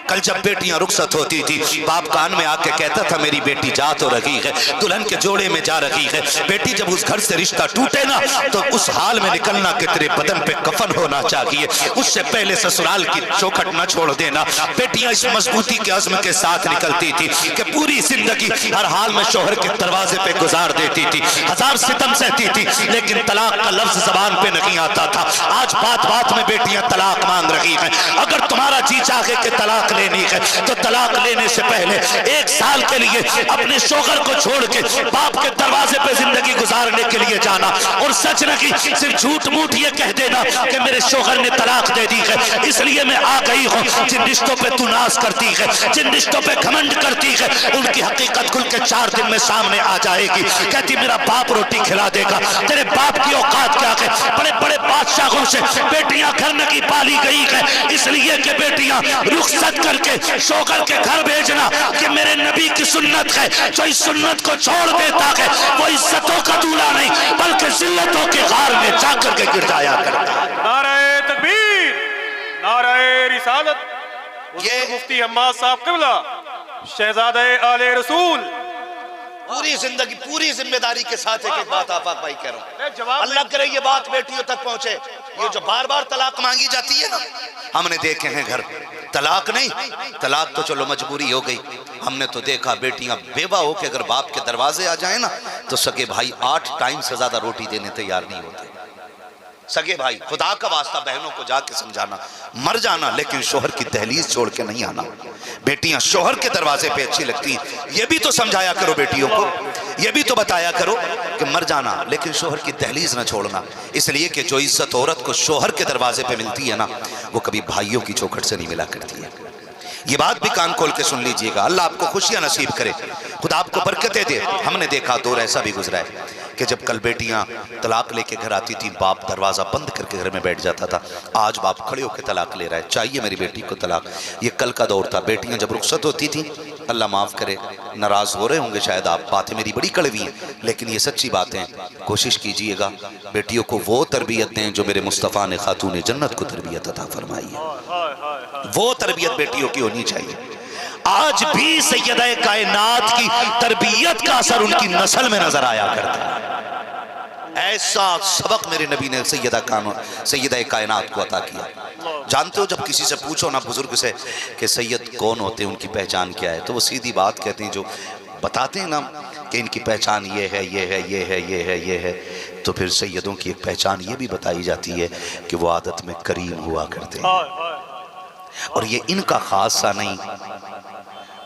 कल जब बेटियां रुखसत होती थी, बाप कान में आके कहता था मेरी बेटी जा तो रही है, दुल्हन के जोड़े में जा रही है। बेटी जब उस घर से रिश्ता टूटे ना, तो उस हाल में निकलना कि तेरे बदन पे कफन होना चाहिए, उससे पहले ससुराल की चौखट न छोड़ देना। बेटियां इस मजबूती के अज़्म के साथ निकलती थी कि पूरी जिंदगी हर हाल में शोहर के दरवाजे पे गुजार देती थी, हजार सितम सहती थी, लेकिन तलाक का लफ्ज जबान पे नहीं आता था। आज बात बात में बेटियां तलाक मांग रही हैं। अगर तुम्हारा जी चाहे कि तलाक लेनी है, तो तलाक लेने से पहले 1 साल के लिए अपने शोहर को छोड़ के बाप के दरवाजे पे जिंदगी गुजारने के लिए जाना, और सच नहीं सिर्फ झूठ मूठ ये कह देना कि मेरे शोहर ने तलाक दे दी है, इसलिए मैं आ गई हूँ। जिन रिश्तों पे तू नाज करती है, जिन रिश्तों पे घमंड करती है, उनकी हकीकत खुल के 4 दिन में सामने आ जाएगी। कहती मेरा बाप रोटी खिला देगा, तेरे बाप की औकात क्या है? बड़े बड़े बादशाहों से बेटियां घर में की पाली गई है, इसलिए कि बेटियां रुखसत करके शोहर के घर भेजना कि मेरे नबी की सुन्नत है। जो इस सुन्नत को छोड़ देता है वो इज्जतों का दूल्हा नहीं बल्कि जिल्लतों के गार में जाकर के गिर जाया करता है। नारे तकबीर, नारे रिसालत। ये मुफ्ती हम्माद साहब क़िबला शहजादे आले रसूल पूरी जिंदगी पूरी जिम्मेदारी के साथ एक बात आफाक भाई कह रहा हूँ, अल्लाह करे ये बात बेटियों तक पहुंचे। ये जो बार बार तलाक मांगी जाती है ना, हमने देखे हैं घर, तलाक नहीं, तलाक तो चलो मजबूरी हो गई। हमने तो देखा बेटियां बेवा हो के अगर बाप के दरवाजे आ जाए ना, तो सगे भाई 8 टाइम से ज्यादा रोटी देने तैयार नहीं होते। सगे भाई, खुदा का वास्ता बहनों को जाके समझाना, मर जाना लेकिन शोहर की दहलीज छोड़ के नहीं आना। बेटियां शोहर के दरवाजे पे अच्छी लगती हैं, ये भी तो समझाया करो बेटियों को, ये भी तो बताया करो कि मर जाना लेकिन शोहर की दहलीज ना छोड़ना। इसलिए कि जो इज्जत औरत को शोहर के दरवाजे पे मिलती है ना, वो कभी भाइयों की चौखट से नहीं मिला करती है। ये बात भी कान खोल के सुन लीजिएगा। अल्लाह आपको खुशियां नसीब करे, खुदा आपको बरकतें दे। हमने देखा दौर ऐसा भी गुजरा है कि जब कल बेटियां तलाक लेके घर आती थी, बाप दरवाजा बंद करके घर में बैठ जाता था। आज बाप खड़े होकर तलाक ले रहा है, चाहिए मेरी बेटी को तलाक। ये कल का दौर था। बेटियां जब रुखसत होती थी, अल्लाह माफ़ करे, नाराज़ हो रहे होंगे शायद आप, बातें मेरी बड़ी कड़वी हैं, लेकिन ये सच्ची बातें। कोशिश कीजिएगा बेटियों को वो तरबियत दें जो मेरे मुस्तफ़ा ने खातून जन्नत को तरबियत अता फरमाई है। वो तरबियत बेटियों की होनी चाहिए। आज भी सैयदा कायनात की तरबियत का असर उनकी नस्ल में नजर आया करता है। ऐसा सबक मेरे नबी ने सैयदा कायनात को अता किया। जानते हो, जब किसी से पूछो ना बुजुर्ग से कि सैयद कौन होते हैं, उनकी पहचान क्या है, तो वो सीधी बात कहते हैं, जो बताते हैं ना कि इनकी पहचान ये है, ये है, ये है, ये है, ये है, तो फिर सैयदों की एक पहचान ये भी बताई जाती है कि वो आदत में करीम हुआ करते हैं। और ये इनका खासा नहीं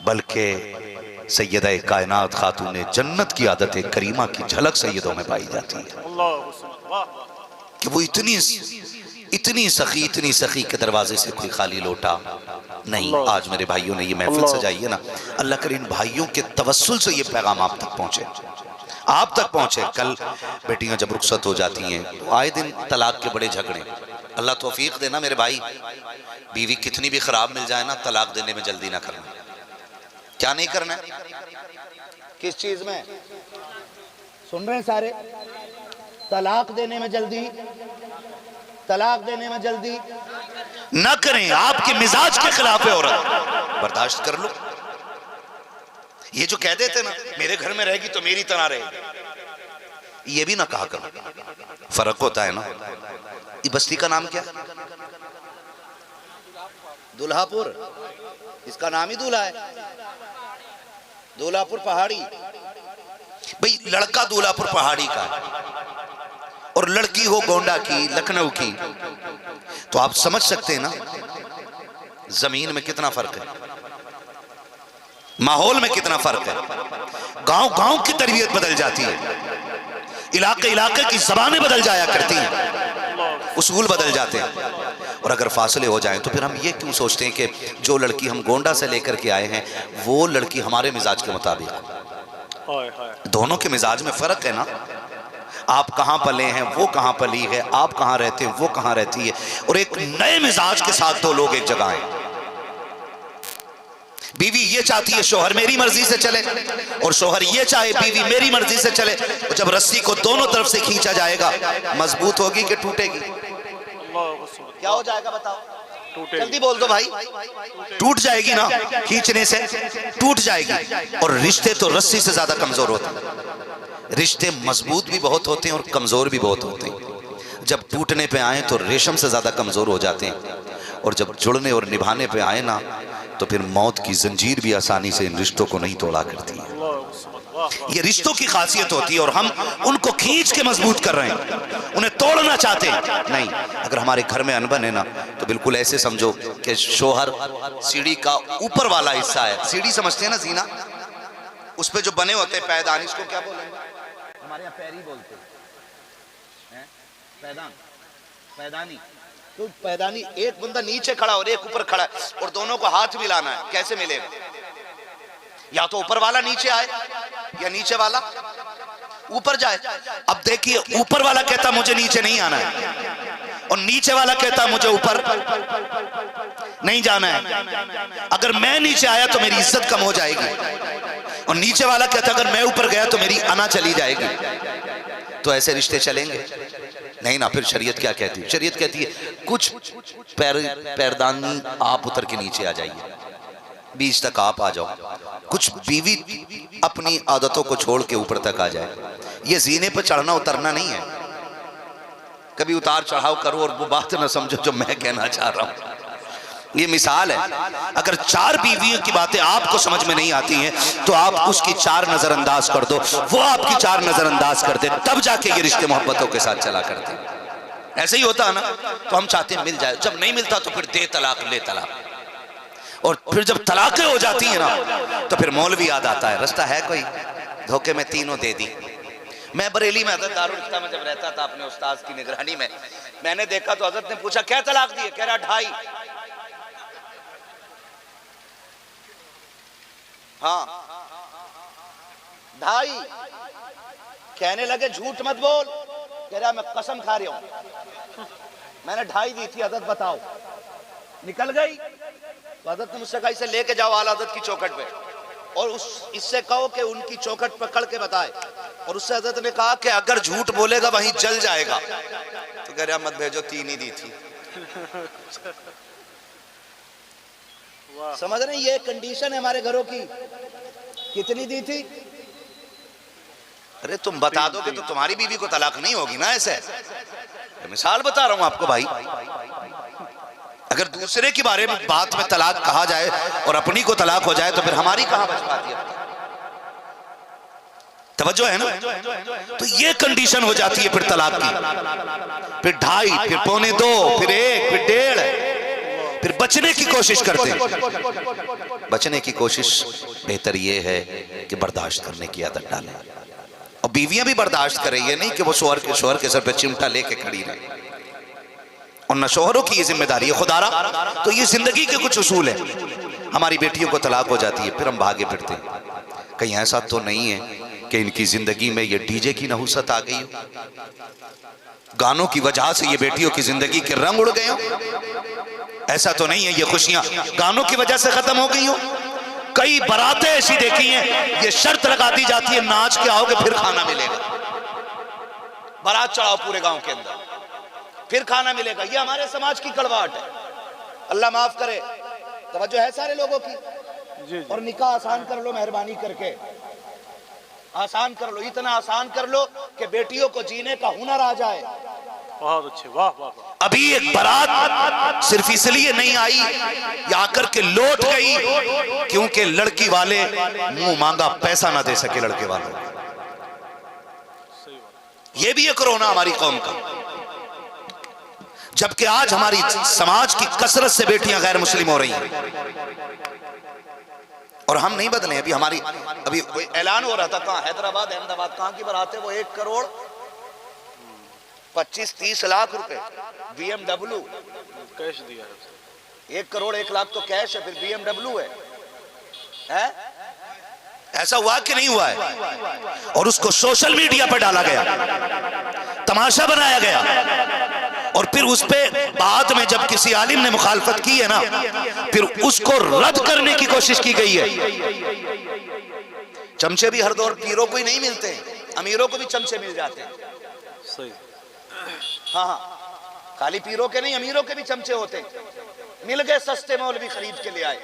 बल्कि सैयदा कायनात खातून जन्नत की आदत करीमा की झलक सैयदों में पाई जाती है कि वो इतनी सखी के दरवाजे से कोई खाली लोटा नहीं। आज मेरे भाइयों ने ये महफिल सजाई है ना, अल्लाह करे इन भाइयों के तवस्सुल से ये पैगाम आप तक पहुंचे, आप तक पहुंचे। कल बेटियां जब रुखसत हो जाती हैं तो आए दिन तलाक के बड़े झगड़े। अल्लाह तौफीक देना मेरे भाई, बीवी कितनी भी खराब मिल जाए ना, तलाक देने में जल्दी ना करना। क्या नहीं करना है? किस चीज में सुन रहे हैं सारे? तलाक देने में जल्दी, तलाक देने में जल्दी ना करें। आपके मिजाज के खिलाफ है औरत, बर्दाश्त कर लो। ये जो कह देते ना मेरे घर में रहेगी तो मेरी तरह रहेगी, ये भी ना कहा करो। फर्क होता है ना। ये बस्ती का नाम क्या? दुल्हापुर, इसका नाम ही दूल्हा है, दूल्हापुर पहाड़ी। भाई लड़का दूल्हापुर पहाड़ी का और लड़की हो गोंडा की, लखनऊ की, तो आप समझ सकते हैं ना जमीन में कितना फर्क है, माहौल में कितना फर्क है। गांव गांव की तरबियत बदल जाती है, इलाके इलाके की जबानें बदल जाया करती हैं, उसूल बदल जाते हैं। और अगर फासले हो जाएं तो फिर हम ये क्यों सोचते हैं कि जो लड़की हम गोंडा से लेकर के आए हैं वो लड़की हमारे मिजाज के मुताबिक। दोनों के मिजाज में फर्क है ना। आप कहाँ पले हैं, वो कहाँ पली है, आप कहाँ रहते हैं, वो कहाँ रहती है, और एक नए मिजाज के साथ दो लोग एक जगह हैं। बीवी ये चाहती है शोहर मेरी मर्जी से चले, और शोहर ये चाहे बीवी मेरी मर्जी से चले। तो जब रस्सी को दोनों तरफ से खींचा जाएगा, मजबूत होगी कि टूटेगी? क्या हो जाएगा बताओ, जल्दी बोल दो भाई। टूट जाएगी ना, खींचने से टूट जाएगी। और रिश्ते तो रस्सी से ज्यादा कमजोर होते हैं। रिश्ते मजबूत भी बहुत होते हैं और कमजोर भी बहुत होते हैं। जब टूटने पे आए तो रेशम से ज्यादा कमजोर हो जाते हैं, और जब जुड़ने और निभाने पे आए ना तो फिर मौत की जंजीर भी आसानी से इन रिश्तों को नहीं तोड़ा करती है। ये रिश्तों की खासियत होती है, और हम उनको खींच के मजबूत कर रहे हैं, उन्हें तोड़ना चाहते हैं नहीं। अगर हमारे घर में अनबन है ना, तो बिल्कुल ऐसे समझो कि शोहर सीढ़ी का ऊपर वाला हिस्सा है। सीढ़ी समझते हैं ना, जीना, उस पे जो बने होते हैं पैदान, इसको क्या बोलेंगे? हमारे यहाँ पैरी बोलते हैं, पैदान, पैदानी। तो पैदानी, एक बंदा नीचे खड़ा और एक ऊपर खड़ा है, और दोनों को हाथ मिलाना है, कैसे मिलेगा? या तो ऊपर वाला नीचे आए या नीचे वाला ऊपर जाए। अब देखिए, ऊपर वाला कहता मुझे नीचे नहीं आना है, और नीचे वाला कहता मुझे ऊपर नहीं जाना है। अगर मैं नीचे आया तो मेरी इज्जत कम हो जाएगी, और नीचे वाला कहता अगर मैं ऊपर गया तो मेरी अना चली जाएगी। तो ऐसे रिश्ते चलेंगे नहीं ना। फिर शरीयत क्या कहती है? शरीयत कहती है कुछ पैरदानी आप उतर के नीचे आ जाइए, बीच तक आप आ जाओ। कुछ बीवी अपनी आदतों को छोड़ के ऊपर तक आ जाए। ये जीने पर चढ़ना उतरना नहीं है। कभी उतार चढ़ाव करो और वो बात ना समझो जो मैं कहना चाह रहा हूं। ये मिसाल है। अगर 4 बीवियों की बातें आपको समझ में नहीं आती हैं तो आप उसकी 4 नजरअंदाज कर दो, वो आपकी 4 नजरअंदाज कर दे, तब जाके ये रिश्ते मोहब्बतों के साथ चला करते। ऐसे ही होता है ना। तो हम चाहते हैं मिल जाए, जब नहीं मिलता तो फिर दे तलाक, ले तलाक। और फिर जब तलाकें हो जाती है ना तो फिर मौलवी याद आता है, रास्ता है कोई, धोखे में तीनों दे दी। मैं बरेली में हजरत दारुल इफ्ता में जब रहता था अपने उस्ताद की निगरानी में, मैंने देखा तो हजरत ने पूछा क्या तलाक दिए? कह रहा 2.5। हाँ 2.5। कहने लगे झूठ मत बोल। कह रहा मैं कसम खा रहा हूं मैंने 2.5 दी थी। हजरत बताओ, निकल गई। तो हजरत ने मुझसे कहा इसे लेके जाओ आला हजरत की चौखट पे, और इससे कहो कि उनकी चौखट पकड़ के बताए। और उससे हजरत ने कहा कि अगर झूठ बोलेगा वहीं जल जाएगा। तो कह रहा मत भेजो, 3 ही दी थी। समझ रहे? ये कंडीशन है हमारे घरों की। कितनी दी थी? अरे तुम बता दोगे तो तुम्हारी बीवी को तलाक नहीं होगी ना। ऐसे मिसाल बता रहा हूं आपको भाई। अगर दूसरे के बारे में बात में तलाक कहा जाए और अपनी को तलाक हो जाए तो फिर हमारी कहां बच पाती है? तवज्जो है ना। तो ये कंडीशन हो जाती है फिर तलाक की। फिर 2.5, फिर 2.25, फिर 1, फिर 1.5, फिर बचने की कोशिश करते हैं। बचने की कोशिश बेहतर ये है कि बर्दाश्त करने की आदत डालें, और बीवियां भी बर्दाश्त करें। ये नहीं कि वो शोहर के सर पे चिमटा लेके खड़ी रहे। और न शोहरों की ये जिम्मेदारी है खुदारा। तो ये जिंदगी के कुछ उसूल है। हमारी बेटियों को तलाक हो जाती है, फिर हम भागे फिरते हैं। कहीं ऐसा तो नहीं है कि इनकी जिंदगी में ये डीजे की नहुसत आ गई हो, गानों की वजह से ये बेटियों की जिंदगी के रंग उड़ गए हो? ऐसा तो नहीं है ये खुशियां गानों की वजह से खत्म हो गई हो? कई बारातें ऐसी देखी हैं, ये शर्त लगा दी जाती है नाच के आओगे फिर खाना मिलेगा। बारात चढ़ाओ पूरे गांव के अंदर, फिर खाना मिलेगा। ये हमारे समाज की कड़वाहट है, अल्लाह माफ करे। तवज्जो है सारे लोगों की। और निकाह आसान कर लो, मेहरबानी करके आसान कर लो। इतना आसान कर लो कि बेटियों को जीने का हुनर आ जाए। बहुत अच्छे, वाह वाह। अभी एक बारात सिर्फ इसलिए नहीं आई या आकर के लौट गई क्योंकि लड़की वाले मुंह मांगा पैसा ना दे सके लड़के वालों। ये भी एक रोना हमारी कौम का। जबकि आज हमारी समाज की कसरत से बेटियां गैर मुस्लिम हो रही हैं और हम नहीं बदले। अभी कोई ऐलान हो रहा था, कहाँ, हैदराबाद अहमदाबाद, कहाँ की बारात है वो? 1 करोड़ 25-30 लाख रुपए BMW कैश दिया है। 1 करोड़ 1 लाख तो कैश है, फिर BMW है? ऐसा हुआ कि नहीं हुआ है? और उसको सोशल मीडिया पर डाला गया, तमाशा बनाया गया। और फिर उस पे बाद में जब किसी आलिम ने मुखालफत की है ना, फिर उसको रद्द करने की कोशिश की गई है। चमचे भी हर दौर पीरों को ही नहीं मिलते हैं, अमीरों को भी चमचे मिल जाते हैं। सही। हाँ हाँ, खाली पीरों के नहीं, अमीरों के भी चमचे होते हैं। मिल गए सस्ते मौलवी खरीद के ले आए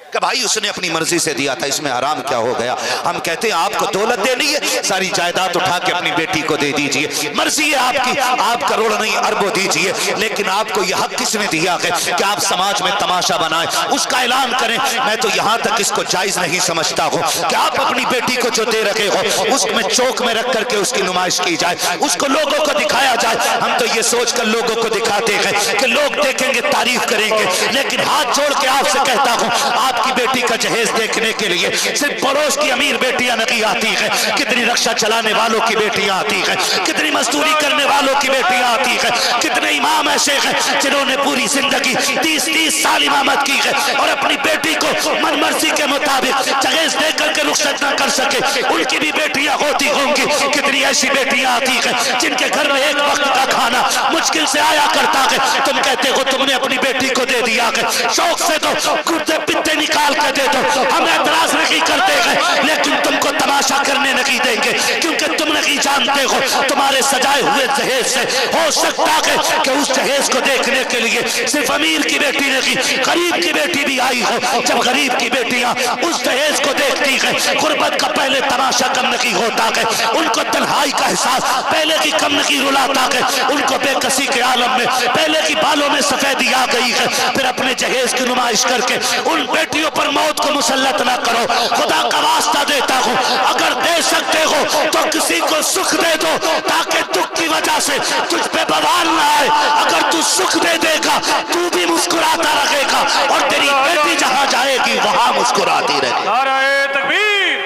कि भाई उसने अपनी मर्जी से दिया था, इसमें हराम क्या हो गया। हम कहते हैं आपको दौलत देनी है, सारी जायदाद उठा के अपनी बेटी को दे दीजिए, मर्जी है आपकी, आप करोड़ नहीं अरबों दीजिए, लेकिन आपको यह हक किसने दिया है कि आप समाज में तमाशा बनाएं, उसका ऐलान करें। मैं तो यहाँ तक इसको जायज नहीं समझता हूँ कि आप अपनी बेटी को जो दे रखे हो उसमें चौक में रख करके उसकी नुमाइश की जाए, उसको लोगों को दिखाया जाए। हम तो ये सोच कर लोगों को दिखाते हैं कि लोग देखेंगे, तारीफ करेंगे, लेकिन हाथ जोड़ के आपसे कहता हूँ, आपकी बेटी का जहेज देखने के लिए सिर्फ पड़ोस की अमीर बेटियां नहीं आती हैं, कितनी रक्षा चलाने वालों की बेटियां आती हैं, कितनी मजदूरी करने वालों की बेटियां आती हैं, कितने इमाम ऐसे हैं जिन्होंने पूरी जिंदगी 30-30 साल इमामत की है और अपनी बेटी को मनमर्जी के मुताबिक जहेज दे करके रुखसत न कर सके, उनकी भी बेटियां होती होंगी। कितनी ऐसी बेटियां आती हैं जिनके घर में एक वक्त का खाना मुश्किल से आया करता है, तुम कहते हो तुमने अपनी बेटी को दे दिया है, शौक से तो कुर्ते पित्ते निकाल के दे दो, हम एतराज नहीं करते हैं, लेकिन तुमको तमाशा करने नहीं देंगे, क्योंकि तुम नहीं जानते हो तुम्हारे सजाए हुए जहेज से हो सकता है कि उस जहेज को देखने के लिए सिर्फ अमीर की बेटी नहीं, गरीब की बेटी भी आई हो। जब गरीब की बेटियां उस जहेज को देखती है, गुर्बत का पहले तमाशा कम नहीं होता है, उनको तन्हाई का एहसास पहले की कम नहीं रुलाता है, उनको बेकसी के आलम में पहले की बालों में सफेदी आ गई है, फिर अपने जहेज की नुमाइश करके उन बेटियों पर मौत को मुसल्लत ना करो। खुदा का वास्ता देता हूँ, अगर दे सकते हो तो किसी को सुख दे दो, ताकि दुख की वजह से तुझ पे बवाल ना आए। अगर तू सुख दे देगा तू भी मुस्कुराता रहेगा और तेरी बेटी जहाँ जाएगी वहां मुस्कुराती रहेगी। नाराए तकबीर,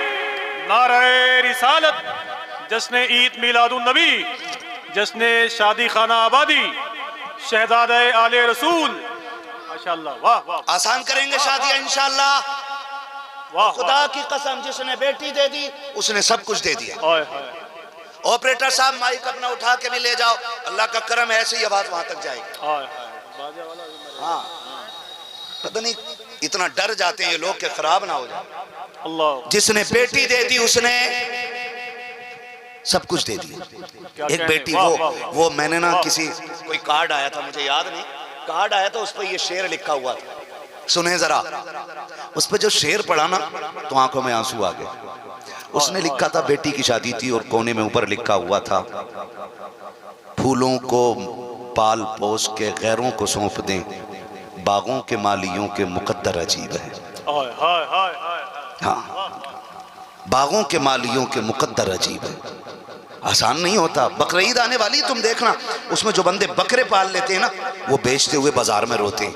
नाराए रिसालत, जश्न ईद मिलादुन नबी, जश्न शादी खाना आबादी, शहजादे आले रसूल, माशाअल्लाह, वाह वाह। आसान करेंगे शादियां इंशाअल्लाह। वाह, खुदा की कसम, जिसने बेटी दे दी उसने सब कुछ दे दिया। हाय हाय। ऑपरेटर साहब माइक अपना उठा के भी ले जाओ, अल्लाह का करम है, ऐसे ही आवाज वहां तक जाएगी। हाय हाय। बाजा वाला भी हाँ, पता नहीं इतना डर जाते हैं ये लोग कि खराब ना हो जाए। अल्लाह। जिसने बेटी दे दी उसने सब कुछ दे दिया। एक बेटी वो मैंने ना किसी कोई कार्ड आया था, मुझे याद नहीं, कार्ड आया था, उस पर ये शेर लिखा हुआ था, सुने जरा। उस पर जो शेर पढ़ा ना तो आंखों में आंसू आ गए। उसने लिखा था, बेटी की शादी थी और कोने में ऊपर लिखा हुआ था, फूलों को पाल पोस के गैरों को सौंप दें, बागों के मालियों के मुकद्दर अजीब है। हाँ, बागों के मालियों के मुकद्दर अजीब है। आसान नहीं होता। बकरीद आने वाली, तुम देखना, उसमें जो बंदे बकरे पाल लेते हैं ना, वो बेचते हुए बाजार में रोते हैं।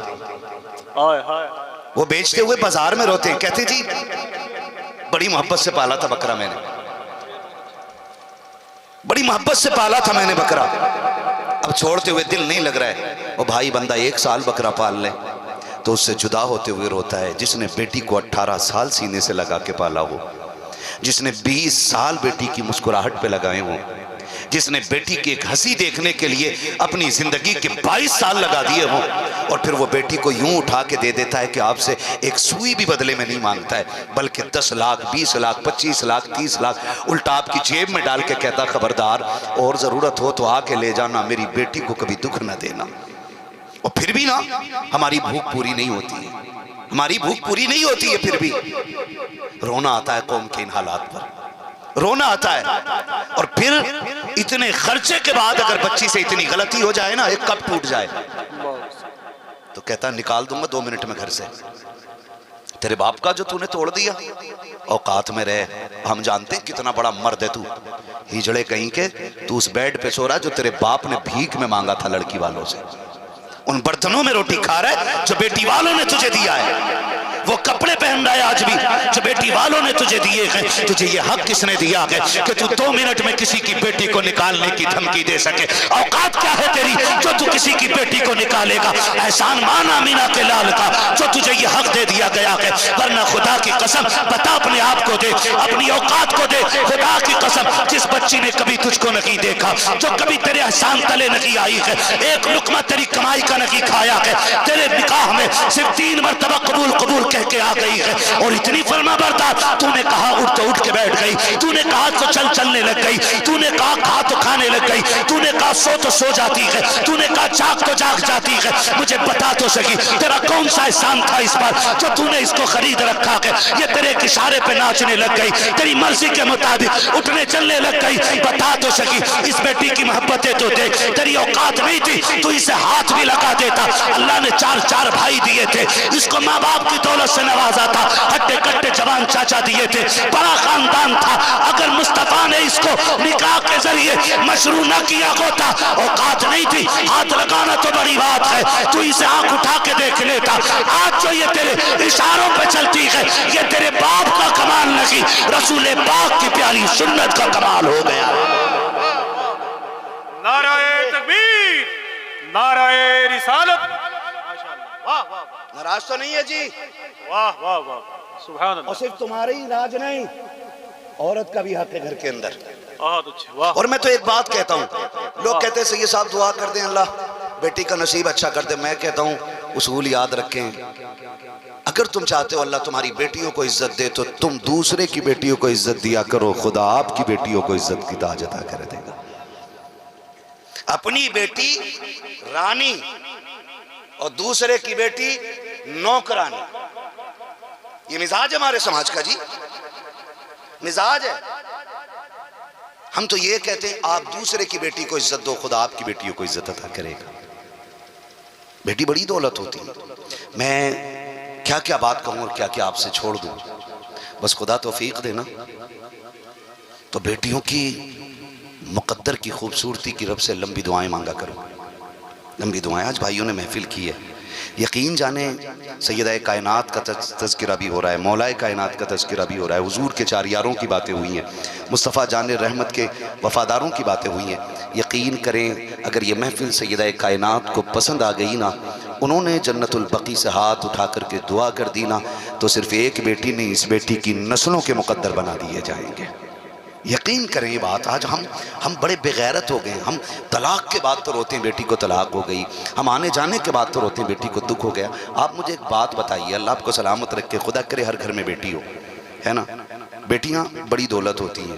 वो बेचते हुए बाजार में रोते हैं, कहते जी बड़ी मोहब्बत से पाला था बकरा मैंने, बड़ी मोहब्बत से पाला था मैंने बकरा, अब छोड़ते हुए दिल नहीं लग रहा है। वो भाई बंदा 1 साल बकरा पाल ले तो उससे जुदा होते हुए रोता है। जिसने बेटी को 18 साल सीने से लगा के पाला हो, जिसने 20 साल बेटी की मुस्कुराहट पे लगाए हों, जिसने बेटी की एक हंसी देखने के लिए अपनी जिंदगी के 22 साल लगा दिए हों, और फिर वो बेटी को यूं उठा के दे देता है कि आपसे एक सुई भी बदले में नहीं मांगता है, बल्कि 10 लाख 20 लाख 25 लाख 30 लाख उल्टा आपकी जेब में डाल के कहता, खबरदार और जरूरत हो तो आके ले जाना, मेरी बेटी को कभी दुख न देना। और फिर भी ना हमारी भूख पूरी नहीं होती है, हमारी भूख पूरी नहीं होती है, फिर भी रोना आता है कौम के इन हालात पर, रोना आता है। और फिर इतने खर्चे के बाद अगर बच्ची से इतनी गलती हो जाए ना, एक कप टूट जाए, तो कहता निकाल दूंगा 2 मिनट में घर से। तेरे बाप का जो तूने तोड़ दिया, औकात में रहे, हम जानते हैं कितना बड़ा मर्द है तू, हिजड़े कहीं के, तू उस बेड पे सो रहा जो तेरे बाप ने भीख में मांगा था लड़की वालों से, उन बर्तनों में रोटी खा रहा है जो बेटी वालों ने तुझे दिया है, वो कपड़े पहन रहा है आज भी जो बेटी वालों ने तुझे दिए हैं। तुझे ये हक किसने दिया है कि तू 2 मिनट में किसी की बेटी को निकालने की धमकी दे सके? औकात क्या है तेरी जो तू किसी की बेटी को निकालेगा? एहसान मान आमीना के लाल का जो तुझे ये हक दे दिया गया है। वरना खुदा की कसम बता, अपने आप को दे, अपनी औकात को दे। खुदा की कसम, जिस बच्ची ने कभी तुझको नहीं देखा, जो कभी तेरे एहसान तले नहीं आई है, एक लुकमा तेरी कमाई का नहीं खाया है, तेरे निकाह में सिर्फ 3 मरतबा कबूल कबूल कह के आ गई है, और इतनी फरमा बरदार, तूने कहा उठ तो उठ के बैठ गई, तूने कहा तो चल चलने लग गई, तूने कहा खा तो खाने लग गई, तूने कहा सो तो सो जाती है, तूने कहा जाग तो जाग जाती है। मुझे बता तो सकी तेरा कौन सा एहसान था इस पर जो तूने इसको खरीद रखा है? ये तेरे इशारे पे नाचने लग गई, तेरी मर्जी के मुताबिक उठने चलने लग गई। बता तो सकी इस बेटी की मोहब्बतें तो देख, तेरी औकात नहीं थी तू इसे हाथ भी लगा देता। अल्लाह ने 4 भाई दिए थे, इसको माँ बाप की दौलत से नवाजा था, हट्टे कट्टे जवान चाचा दिए थे, बड़ा खानदान था। अगर मुस्तफा ने इसको निकाह के जरिए मशरू न किया होता, औकात नहीं थी, हाथ लगाना तो बड़ी बात है, तू इसे आंख उठा के देख लेता। आज जो ये तेरे इशारों पे चलती है, ये तेरे बाप का कमाल नहीं, रसूल पाक की प्यारी सुन्नत का कमाल हो गया। नाराए तकबीर, नाराए रिसालत। माशाअल्लाह, वाह वाह वाह। नाराज तो नहीं है जी? वाह वाह वाह, सुभान अल्लाह। और सिर्फ तुम्हारे ही राज नहीं, औरत का भी हक है घर के अंदर। बहुत अच्छे, वाह। और मैं तो एक बात कहता हूँ, लोग कहते हैं सैयद साहब दुआ कर दें अल्लाह बेटी का नसीब अच्छा कर दे। मैं कहता हूँ उसूल याद रखें, अगर तुम चाहते हो अल्लाह तुम्हारी बेटियों को इज्जत दे तो तुम दूसरे की बेटियों को इज्जत दिया करो, खुदा आपकी बेटियों को इज्जत की ताज अता कर देगा। अपनी बेटी रानी और दूसरे की बेटी नौकरानी, ये मिजाज है हमारे समाज का जी, मिजाज है। हम तो ये कहते हैं आप दूसरे की बेटी को इज्जत दो, खुदा आपकी बेटियों को इज्जत अता करेगा। बेटी बड़ी दौलत होती है। मैं क्या क्या बात कहूँ और क्या क्या आपसे छोड़ दूँ, बस खुदा तौफीक देना। तो बेटियों की मुकद्दर की खूबसूरती की रब से लंबी दुआएं मांगा करो, लंबी दुआएं। आज भाइयों ने महफिल की है, यकीन जाने सैयदा कायनात का तज़किरा भी हो रहा है, मौलाए कायनात का तज़किरा भी हो रहा है, हुजूर के 4 यारों की बातें हुई हैं, मुस्तफ़ा जान रहमत के वफ़ादारों की बातें हुई हैं। यकीन करें अगर ये महफिल सैयदा कायनात को पसंद आ गई ना, उन्होंने जन्नतुल बकी से हाथ उठा करके दुआ कर दी ना, तो सिर्फ एक बेटी नहीं, इस बेटी की नस्लों के मुकद्दर बना दिए जाएंगे। यकीन करें ये बात। आज हम बड़े बेगैरत हो गए। हम तलाक के बाद तो रोते हैं बेटी को तलाक हो गई, हम आने जाने के बाद तो रोते हैं बेटी को दुख हो गया। आप मुझे एक बात बताइए, अल्लाह आपको सलामत रखे, खुदा करे हर घर में बेटी हो, है ना। बेटियां बड़ी दौलत होती हैं,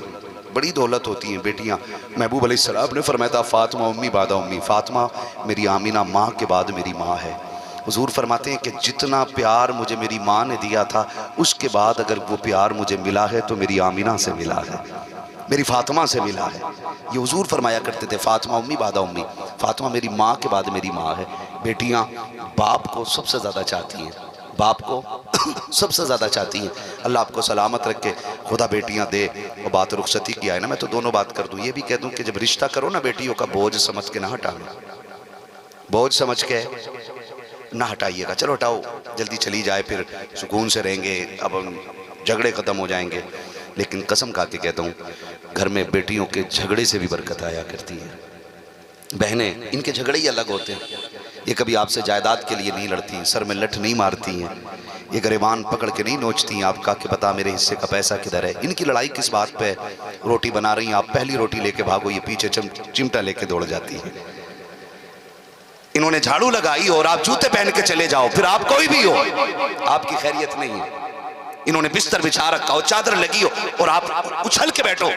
बड़ी दौलत होती हैं बेटियां। महबूब अलैहिस्सलाम ने फरमाया था फातिमा उम्मी बादा उम्मी, फातिमा मेरी आमीना माँ के बाद मेरी माँ है। हुजूर फरमाते हैं कि जितना प्यार मुझे मेरी माँ ने दिया था, उसके बाद अगर वो प्यार मुझे मिला है तो मेरी आमीना से मिला है, मेरी फातिमा से मिला है। ये हुजूर फरमाया करते थे फातिमा उम्मी बादा उम्मी, फातिमा मेरी माँ के बाद मेरी माँ है। बेटियाँ बाप को सबसे ज़्यादा चाहती हैं, बाप को सबसे ज़्यादा चाहती हैं। अल्लाह आपको सलामत रखे, खुदा बेटियाँ दे। और बात रुखसती की आए ना, मैं तो दोनों बात कर दूँ, ये भी कह दूँ कि जब रिश्ता करो ना, बेटियों का बोझ समझ के ना हटाना, बोझ समझ के ना हटाइएगा। चलो हटाओ, जल्दी चली जाए, फिर सुकून से रहेंगे, अब झगड़े ख़त्म हो जाएंगे। लेकिन कसम खा के कहता हूँ, घर में बेटियों के झगड़े से भी बरकत आया करती है। बहनें, इनके झगड़े ही अलग होते हैं। ये कभी आपसे जायदाद के लिए नहीं लड़ती, सर में लठ नहीं मारती हैं, ये गरेबान पकड़ के नहीं नोचती हैं आपका कि बता मेरे हिस्से का पैसा किधर है। इनकी लड़ाई किस बात पे? रोटी बना रही हैं आप, पहली रोटी लेके भागो, ये पीछे चिमटा लेके दौड़ जाती है। इन्होंने झाड़ू लगाई और आप जूते पहन के चले जाओ, फिर आप कोई भी हो, आपकी खैरियत नहीं है। इन्होंने बिस्तर बिछा रखा हो, चादर लगी हो और आप उछल के बैठो,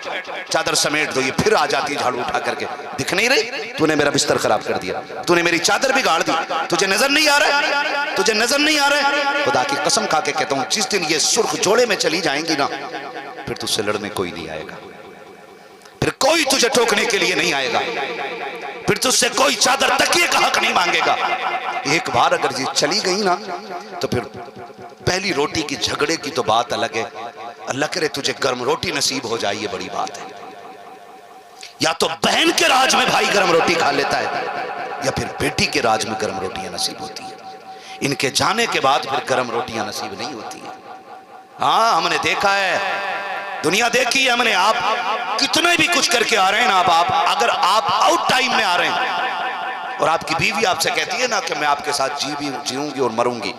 चादर समेट दो, ये फिर आ जाती है झाड़ू उठा करके, दिख नहीं रही? तूने मेरा बिस्तर खराब कर दिया, तूने मेरी चादर बिगाड़ दी, तुझे नजर नहीं आ रहा है, तुझे नजर नहीं आ रहा है। खुदा की कसम खा के कहता हूँ, जिस दिन ये सुर्ख जोड़े में चली जाएंगी ना, फिर तुझसे लड़ने कोई नहीं आएगा, फिर कोई तुझे टोकने के लिए नहीं आएगा, फिर तुझसे कोई चादर तकिए का हक नहीं मांगेगा। एक बार अगर ये चली गई ना, तो फिर पहली रोटी की झगड़े की तो बात अलग है, अल्लाह करे तुझे गर्म रोटी नसीब हो जाए, ये बड़ी बात है। या तो बहन के राज में भाई गर्म रोटी खा लेता है, या फिर बेटी के राज में गर्म रोटियां नसीब होती है। इनके जाने के बाद फिर गर्म रोटियां नसीब नहीं होती है। हाँ, हमने देखा है, दुनिया देखी है हमने। आप कितने भी कुछ करके आ रहे हैं ना, आप अगर आप आउट टाइम में आ रहे हैं और आपकी बीवी आपसे कहती है ना कि मैं आपके साथ जीऊंगी और मरूंगी,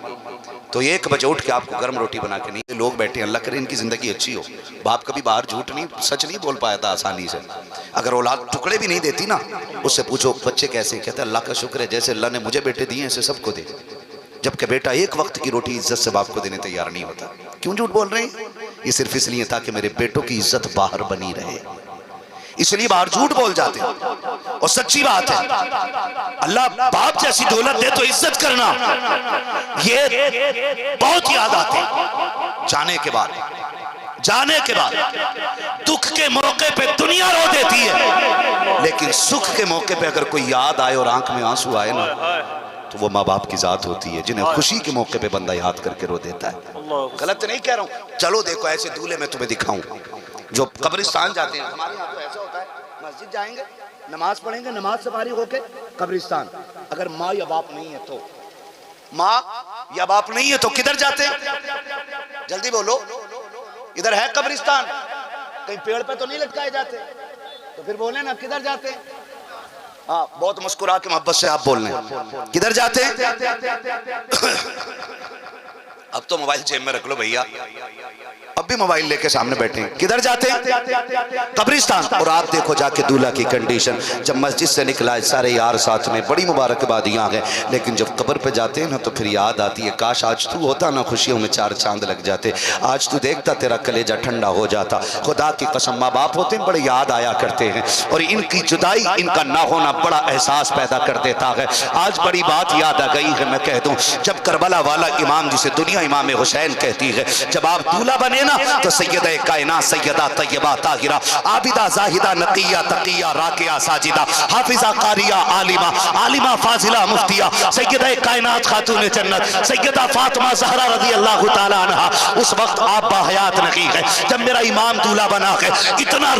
तो 1 बजे उठ के आपको गर्म रोटी बना के नहीं। लोग बैठे हैं, अल्लाह करे इनकी जिंदगी अच्छी हो। बाप कभी बाहर झूठ नहीं, सच नहीं बोल पाया था आसानी से। अगर औलाद टुकड़े भी नहीं देती ना, उससे पूछो बच्चे कैसे, कहते अल्लाह का शुक्र है, जैसे अल्लाह ने मुझे बेटे दिए ऐसे सबको दे। जबकि बेटा एक वक्त की रोटी इज्जत से बाप को देने तैयार नहीं होता। क्यों झूठ बोल रहे हैं? ये सिर्फ इसलिए ताकि मेरे बेटों की इज्जत बाहर बनी रहे, इसलिए बाहर झूठ बोल जाते हैं। और सच्ची बात है, अल्लाह बाप जैसी दौलत दे तो इज्जत करना, ये बहुत याद आते हैं। जाने के बाद दुख के मौके पे दुनिया रो देती है, लेकिन सुख के मौके पे अगर कोई याद आए और आंख में आंसू आए ना, तो वो माँ बाप की जात होती है, जिन्हें खुशी के मौके पे बंदा याद करके रो देता है। गलत नहीं कह रहा हूं। चलो देखो, ऐसे दूल्हे मैं तुम्हें दिखाऊं जो कब्रिस्तान जाते हैं। हमारे यहाँ तो ऐसा होता है, मस्जिद जाएंगे, नमाज पढ़ेंगे, नमाज से फारिग होके कब्रिस्तान। अगर माँ या बाप नहीं है तो, माँ या बाप नहीं है तो किधर जाते हैं? जल्दी बोलो, इधर है कब्रिस्तान, कहीं पेड़ पे तो नहीं लटकाए जाते? तो फिर बोले ना किधर जाते हैं? हाँ, बहुत मुस्कुरा के मोहब्बत से आप बोल रहे हैं, किधर जाते हैं? अब तो मोबाइल जेब में रख लो भैया, अब भी मोबाइल लेके सामने बैठे हैं। किधर जाते हैं? कब्रिस्तान। और आप देखो जाके दूल्हा की कंडीशन, जब मस्जिद से निकला है सारे यार साथ में, बड़ी मुबारकबादियां गए, लेकिन जब कब्र पे जाते हैं ना तो फिर याद आती है, काश आज तू होता ना, खुशियों में 4 चांद लग जाते, आज तू देखता तेरा कलेजा ठंडा हो जाता। खुदा की कसम, माँ बाप होते हैं बड़े याद आया करते हैं, और इनकी जुदाई, इनका ना होना बड़ा एहसास पैदा कर देता है। आज बड़ी बात याद आ गई है, मैं कह दूं, जब करबला वाला इमाम, जिसे दुनिया इमाम हुसैन कहती है, जब आप दूल्हा बने ना तो सैयदा कायनात, सैयदा तैयबा ताहिरा, आबिदा जाहिदा नकिया तकिया राकिया साजिदा, हाफिजा कारिया आलिमा, आलिमा फाजिला मुफ्तिया, सैयदा कायनात खातून जन्नत सैयदा फातिमा ज़हरा रज़ी अल्लाह तआला अन्हा, उस वक्त आप बाहयात नहीं है जब मेरा इमाम दूल्हा बना के इतना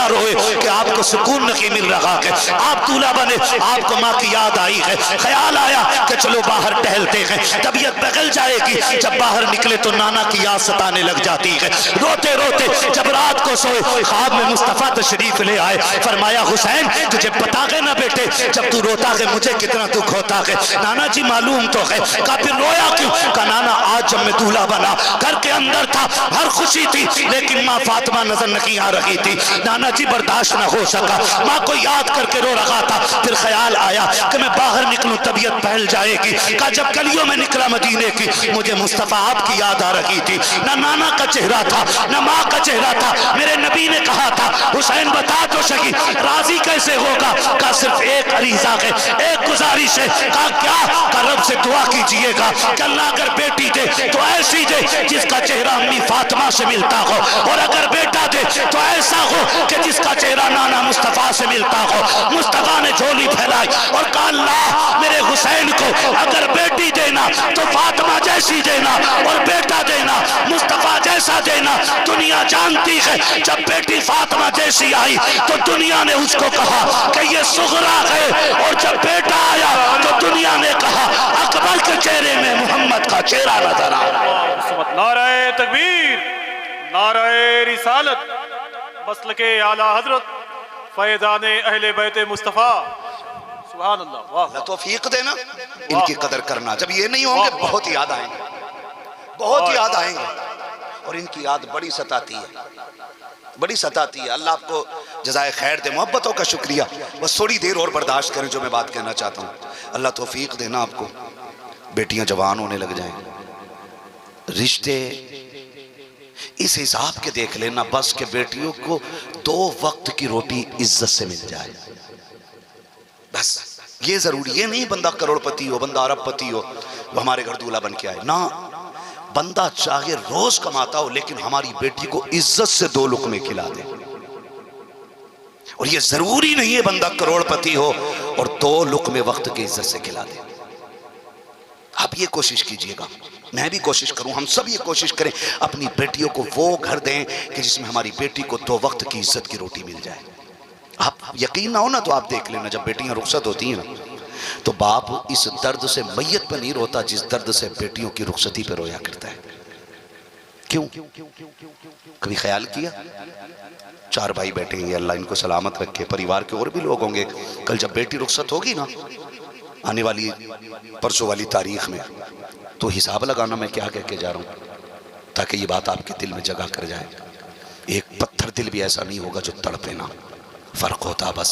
रोए कि आपको सुकून नहीं मिल रहा है। आप दूल्हा बने, आपको माँ की याद आई है, ख्याल आया कि चलो बाहर टहलते हैं, तबीयत बदल जाएगी। जब बाहर निकले तो नाना की याद सताने लग जाती है। रोते रोते जब रात को सोए, ख्वाब में मुस्तफा तशरीफ ले आए, फरमाया हुसैन तुझे पता है ना बेटे, जब तू रोता है मुझे कितना दुख होता है। नाना जी मालूम तो है। कहा फिर रोया क्यों? कहा नाना आज जब मैं दूल्हा बना, घर के अंदर था, हर खुशी थी, लेकिन माँ फातिमा नजर नहीं आ रही थी। नाना जी बर्दाश्त न हो सका, माँ को याद करके रो रहा था। फिर ख्याल आया कि मैं बाहर निकलूं तबीयत फैल जाएगी। कहा जब गलियों में निकला मदीने की, मुझे मुस्तफा आपकी याद आ रही थी। ना नाना का चेहरा था, ना माँ का चेहरा था। मेरे नबी ने कहा था हुसैन बता तो सही राजी कैसे होगा? कहा सिर्फ एक अरीजा है, एक गुजारिश है। कहा क्या? कहा रब से दुआ कीजिएगा कि अल्लाह अगर बेटी दे तो ऐसी दे जिसका चेहरा अम्मी फातिमा से मिलता हो, और अगर बेटा दे तो ऐसा हो कि जिसका चेहरा नाना मुस्तफा से मिलता हो। मुस्तफा ने झोली फैलाई और कहा अल्लाह मेरे हुसैन को अगर बेटी देना तो फातिमा जैसी देना, और बेटा देना मुस्तफा जैसा देना। दुनिया जानती है जब बेटी फातिमा जैसी आई तो दुनिया ने उसको कहा कि ये सुगरा है, और जब बेटा आया तो दुनिया ने कहा अकबर के चेहरे में मोहम्मद का चेहरा नजर आ रहा है। नारे तकबीर, नारे रिसालत, मसलके आला हजरत, फैज़ाने अहले बैत मुस्तफा। सुभान अल्लाह, वाह। तौफीक देना, इनकी कदर करना। जब ये नहीं होंगे बहुत याद आएंगे, बहुत याद आएंगे, और इनकी याद बड़ी सताती है, बड़ी सताती है। अल्लाह आपको जज़ाए खैर दे। मोहब्बतों का शुक्रिया, बस थोड़ी देर और बर्दाश्त करें जो मैं बात कहना चाहता हूँ। अल्लाह तौफीक देना आपको, बेटियां जवान होने लग जाएं, रिश्ते इस हिसाब के देख लेना बस के बेटियों को 2 वक्त की रोटी इज्जत से मिल जाए, बस ये जरूरी। ये नहीं बंदा करोड़पति हो, बंदा अरबपति हो, वो हमारे घर दूल्हा बन के आए ना। बंदा चाहे रोज कमाता हो, लेकिन हमारी बेटी को इज्जत से 2 लुक़मे खिला दे। और ये जरूरी नहीं है बंदा करोड़पति हो और 2 लुक़मे वक्त की इज्जत से खिला दे। आप ये कोशिश कीजिएगा, मैं भी कोशिश करूं, हम सब ये कोशिश करें, अपनी बेटियों को वो घर दें कि जिसमें हमारी बेटी को 2 वक्त की इज्जत की रोटी मिल जाए। आप यकीन ना हो ना तो आप देख लेना, जब बेटियां रुखसत होती हैं ना तो बाप इस दर्द से मैयत पर नहीं रोता जिस दर्द से बेटियों की रुखसती पर रोया करता है। क्यों? कभी ख्याल किया? 4 भाई बैठे हैं, अल्लाह इनको सलामत रखे, परिवार के और भी लोग होंगे। कल जब बेटी रुखसत होगी ना, आने वाली परसों वाली तारीख में, तो हिसाब लगाना मैं क्या कह के जा रहा हूँ, ताकि ये बात आपके दिल में जगह कर जाए। एक पत्थर दिल भी ऐसा नहीं होगा जो तड़पे ना। फर्क होता बस,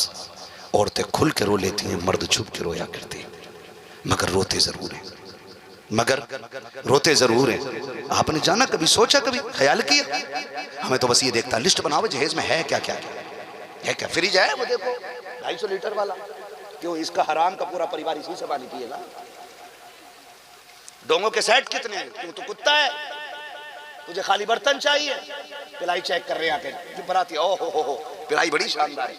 औरतें खुल के रो लेती हैं, मर्द छुप के रोया करते हैं, मगर रोते जरूर हैं, मगर रोते जरूर हैं। आपने जाना, कभी सोचा, कभी ख्याल किया? हमें तो बस ये देखता, लिस्ट बनाओ जहेज में है क्या क्या है, क्या फ्रिज है वो देखो 250 लीटर वाला, क्यों इसका हराम का पूरा परिवार इसी से पानी पिएगा। डोंगों के सेट कितने हैं, क्यों तो कुत्ता है, तुझे खाली बर्तन चाहिए, पिलाई चेक कर रहे हैं आके बराती, ओ हो पिलाई बड़ी शानदार है।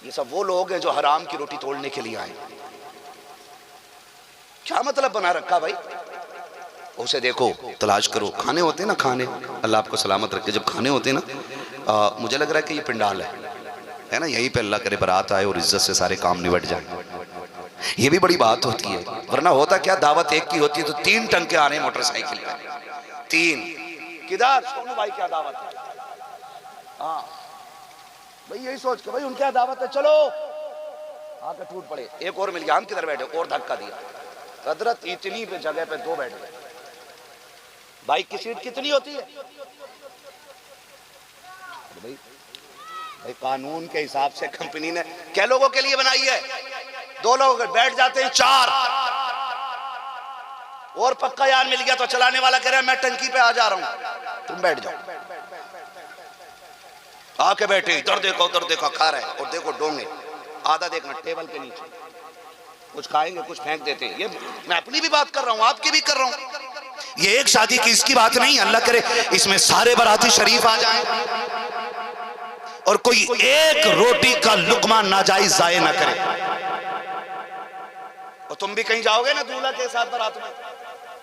ये सब वो लोग हैं जो हराम की रोटी तोड़ने के लिए आए। क्या मतलब बना रखा भाई? उसे देखो, तलाश करो। खाने होते हैं ना, खाने, अल्लाह आपको सलामत रखे, जब खाने होते हैं ना, मुझे लग रहा है कि ये पिंडाल है ना, यहीं पे अल्लाह करे बारात आए और इज्जत से सारे काम निबट जाए। ये भी बड़ी बात होती है, वरना होता क्या, दावत एक की होती है तो 3 टंके आ रहे हैं मोटरसाइकिल पे, 3 किधर सोनू भाई क्या दावत है, हाँ भाई यही सोच के भाई उनके यहाँ दावत है, चलो आके टूट पड़े। एक और मिल गया, हम किधर बैठे, और धक्का दिया, हजरत इतनी पे जगह पे 2 बैठ गए। बाइक की सीट कितनी होती है भाई? भाई कानून के हिसाब से कंपनी ने क्या लोगों के लिए बनाई है? 2 लोग बैठ जाते हैं, 4 और पक्का यार मिल गया तो चलाने वाला कह रहा है मैं टंकी पे आ जा रहा हूं, तुम बैठ जाओ। आके बैठे, इधर देखो उधर देखो, खा रहे, और देखो डोंगे, आधा देखना टेबल के नीचे, कुछ खाएंगे कुछ फेंक देते हैं। ये मैं अपनी भी बात कर रहा हूं, आपकी भी कर रहा हूं। ये एक शादी की इसकी बात नहीं, अल्लाह करे इसमें सारे बाराती शरीफ आ जाएं और कोई एक रोटी का लुकमा नाजायज जाये ना करे। और तुम भी कहीं जाओगे ना दूल्हा के साथ बारात में,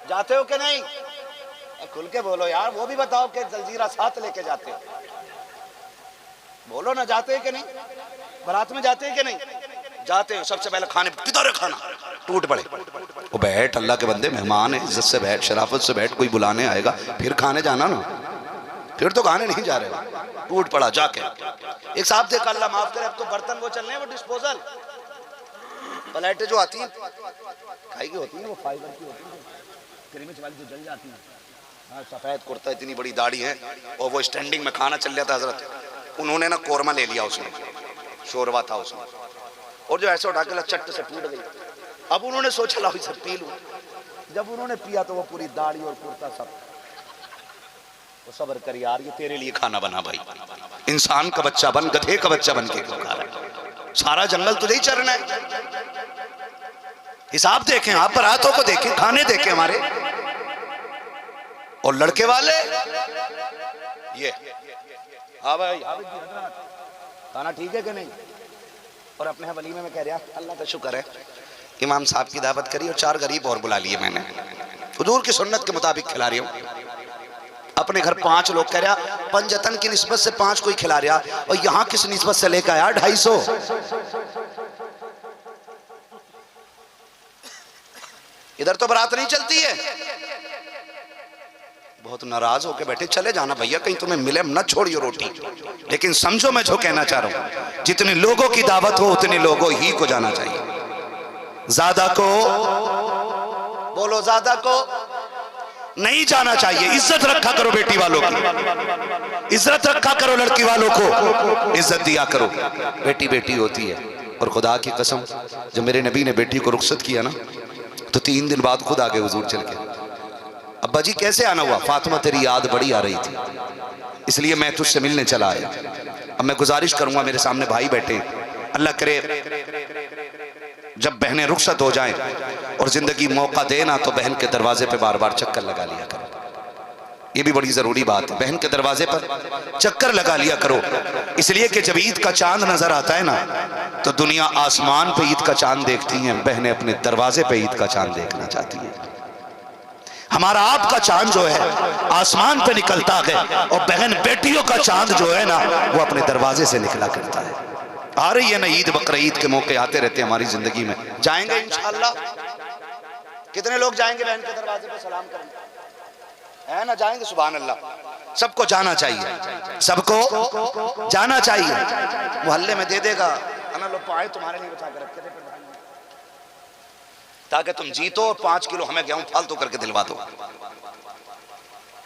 जाते हो कि नहीं? खुल के बोलो यार, वो भी बताओ कि जलजीरा साथ लेके जाते हो, बोलो ना, जाते हैं कि नहीं? बारात में जाते हैं कि नहीं? जाते हैं। सबसे पहले खाने, किधर है खाना, टूट पड़े, वो बैठ, अल्लाह के बंदे मेहमान है, इज्जत से बैठ, शराफत से बैठ, कोई बुलाने आएगा फिर खाने जाना ना, फिर तो खाने नहीं जा रहे, टूट पड़ा जाके। एक साहब देखा, अल्लाह माफ करे, अब तो बर्तन वो चल रहे हैं, वो डिस्पोजल प्लेटें जो आती हैं खाई की होती हैं, वो फाइबर की होती है, क्रीमिच वाली जो जल जाती है। सफेद कुर्ता, इतनी बड़ी दाढ़ी है, और वो स्टैंडिंग में खाना चल जाता हजरत। उन्होंने ना कोरमा ले लिया, उसमें शोरबा था उसमें, और जो ऐसे उठा के चट्ट से टूट गई। अब उन्होंने सोचा ला इसे पी लूं, जब उन्होंने पिया तो वो पूरी दाढ़ी और कुर्ता सब, वो सब्र कर यार, ये तेरे लिए खाना बना भाई, इंसान का बच्चा बन, गधे का बच्चा बन के क्यों खा रहा है? सारा जंगल तुझे ही चरना है। हिसाब देखें, आप बारातों को देखें, खाने देखें हमारे, और लड़के वाले ये, हाँ भाई खाना ठीक है कि नहीं? और अपने वलीमे में कह रहा, अल्लाह का शुक्र है इमाम साहब की दावत करी और 4 गरीब और बुला लिए मैंने, हुजूर की सुन्नत के मुताबिक खिला रही हूँ। अपने घर 5 लोग, कह रहा पंजतन की निस्बत से 5 कोई खिला रहा, और यहाँ किस निस्बत से लेकर आया 250। इधर तो बारात नहीं चलती है। बहुत नाराज होकर बैठे, चले जाना भैया, कहीं तुम्हें मिले न छोड़ियो रोटी। लेकिन समझो मैं जो कहना चाह रहा हूं, जितने लोगों की दावत हो उतने लोगों ही को जाना चाहिए। ज्यादा को बोलो, ज्यादा को नहीं जाना चाहिए। इज्जत रखा करो बेटी वालों की, इज्जत रखा करो लड़की वालों को, इज्जत दिया करो। बेटी बेटी होती है। और खुदा की कसम, जब मेरे नबी ने बेटी को रुखसत किया ना, तो 3 दिन बाद खुद आ गए हुजूर चल के, अब्बा जी कैसे आना हुआ? फातिमा तेरी याद बड़ी आ रही थी, इसलिए मैं तुझसे मिलने चला आया। अब मैं गुजारिश करूंगा, मेरे सामने भाई बैठे, अल्लाह करे जब बहनें रुखसत हो जाएं और जिंदगी मौका देना, तो बहन के दरवाजे पे बार बार चक्कर लगा लिया करो। ये भी बड़ी जरूरी बात है, बहन के दरवाजे पर चक्कर लगा लिया करो। इसलिए कि जब ईद का चांद नजर आता है ना, तो दुनिया आसमान पे ईद का चांद देखती है, बहनें अपने दरवाजे पे ईद का चांद देखना चाहती है। हमारा आपका चांद जो है आसमान पे निकलता है, और बहन बेटियों का चांद जो है ना, वो अपने दरवाजे से निकला करता है। आ रही है ना ईद बकर ईद के मौके आते रहते हैं हमारी जिंदगी में। जाएंगे इंशाअल्लाह? कितने लोग जाएंगे बहन के दरवाजे पे सलाम करने? है ना, जाएंगे? सुभान अल्लाह। सबको जाना चाहिए, सबको जाना चाहिए। मोहल्ले में दे देगा ना, लोग पाए तुम्हारे लिए बचा के रखे थे ताकि तुम जीतो और 5 किलो हमें गेहूं फालतू करके दिलवा दो।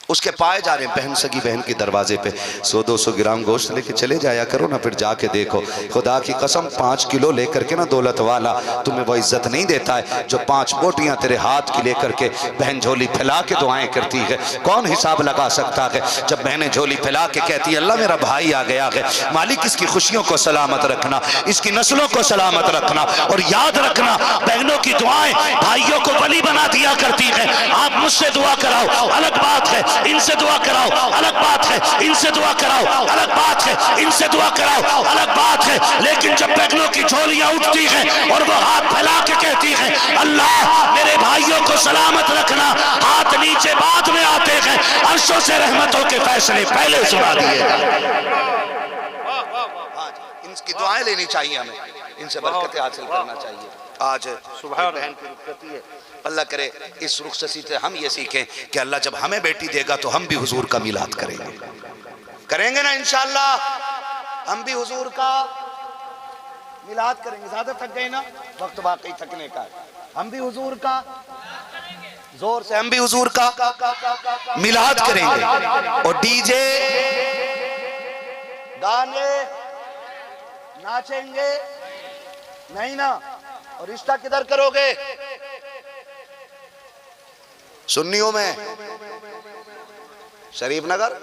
उसके पाए जा रहे हैं बहन, सगी बहन के दरवाजे पे 100-200 ग्राम गोश्त लेके चले जाया करो ना, फिर जाके देखो खुदा की कसम 5 किलो लेकर के ना दौलत वाला तुम्हें वो इज्जत नहीं देता है जो 5 बोटियां तेरे हाथ की लेकर के बहन झोली फैला के दुआएं करती है। कौन हिसाब लगा सकता है जब बहनें झोली फैला के कहती है अल्लाह मेरा भाई आ गया है, मालिक इसकी खुशियों को सलामत रखना, इसकी नस्लों को सलामत रखना। और याद रखना बहनों की दुआएं भाइयों को वली बना दिया करती है। आप मुझसे दुआ कराओ अलग बात है, इनसे दुआ कराओ अलग बात है, इनसे दुआ कराओ अलग बात है, इनसे दुआ कराओ अलग बात है। लेकिन जब बहनों की झोलियां उठती हैं और वो हाथ फैला के कहती हैं अल्लाह मेरे भाइयों को सलामत रखना, हाथ नीचे बाद में आते हैं, अर्शों से रहमतों के फैसले पहले सुना दिए। इनकी दुआएं लेनी चाहिए हमें, इनसे बरकतें हासिल करना चाहिए। आज सुबह बहन की रुखसती है, अल्लाह करे इस रुखसती से हम ये सीखें कि अल्लाह जब हमें बेटी देगा तो हम भी हुजूर का मिलाद करेंगे, करेंगे ना इंशाअल्लाह। हम भी हुजूर का मिलाद करेंगे। ज्यादा थक गए ना, वक्त वाकई थकने का है। हम भी हुजूर का जोर से, हम भी हुजूर का मिलाद करेंगे। और डीजे गाने नाचेंगे नहीं ना। और रिश्ता किधर करोगे? सुन्नियों में, शरीफ नगर,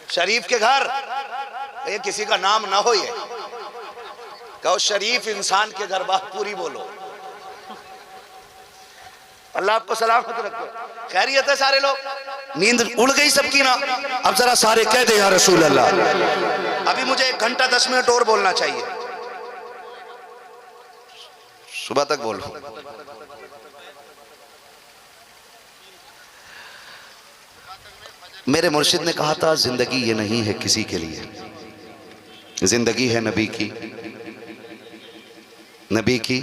शरीफ के घर। ये किसी का नाम ना हो, ये कहो शरीफ इंसान के घर, बात पूरी बोलो। अल्लाह आपको सलामत रखे। खैरियत है सारे लोग? नींद उड़ गई सबकी ना? अब जरा सारे कह दे या रसूल अल्लाह। अभी मुझे 1 घंटा 10 मिनट और बोलना चाहिए, सुबह तक बोलो। मेरे मुर्शिद ने कहा था जिंदगी ये नहीं है किसी के लिए, जिंदगी है नबी की, नबी की,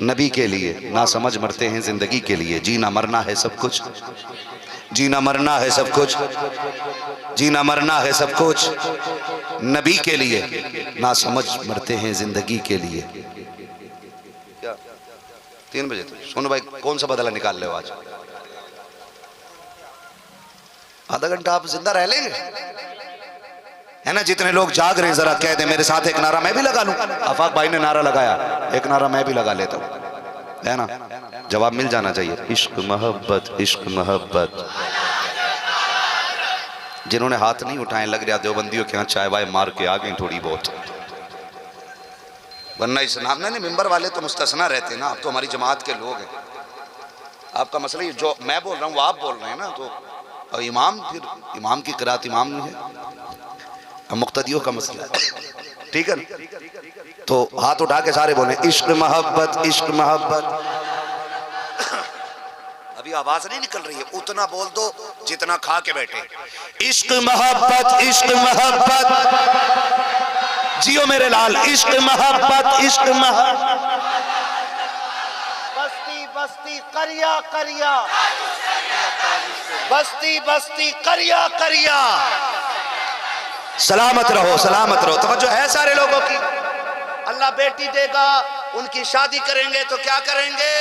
नबी के लिए। ना समझ मरते हैं जिंदगी के लिए, जीना मरना है सब कुछ, जीना मरना है सब कुछ, जीना मरना है सब कुछ नबी के लिए। ना समझ मरते हैं जिंदगी के लिए। क्या 3 बजे तो सुनो भाई, कौन सा बदला निकाल ले आज? आधा घंटा आप जिंदा रह लेंगे, है ना? जितने लोग जाग रहे हैं जरा कह दे मेरे साथ एक नारा मैं भी लगा लूं। आफाक भाई ने नारा लगाया, एक नारा मैं भी लगा लेता हूं, है ना? जवाब मिल जाना चाहिए। इश्क मोहब्बत, इश्क मोहब्बत। जिन्होंने हाथ नहीं उठाए लग रहा देवबंदियों के यहाँ चाय वाय मार के आ गई थोड़ी बहुत, वरना इस नाम नहीं, मिंबर वाले तो मुस्तस्ना रहते हैं ना। आप तो हमारी जमात के लोग हैं, आपका मसला ये जो मैं बोल रहा हूँ वो आप बोल रहे हैं ना। तो और इमाम, फिर इमाम की क़िरात इमाम नहीं है, मुक्तदियों का मसला है, ठीक है ना? तो हाथ उठा के सारे बोले इश्क मोहब्बत, इश्क मोहब्बत। अभी आवाज नहीं निकल रही है, उतना बोल दो जितना खा के बैठे। इश्क मोहब्बत, इश्क मोहब्बत, जियो मेरे लाल, इश्क मोहब्बत, इश्क मोहब्बत। बस्ती बस्ती करिया करिया, बस्ती बस्ती करिया करिया। सलामत रहो, सलामत रहो। तवज्जो है सारे लोगों की? अल्लाह बेटी देगा, उनकी शादी करेंगे तो क्या करेंगे?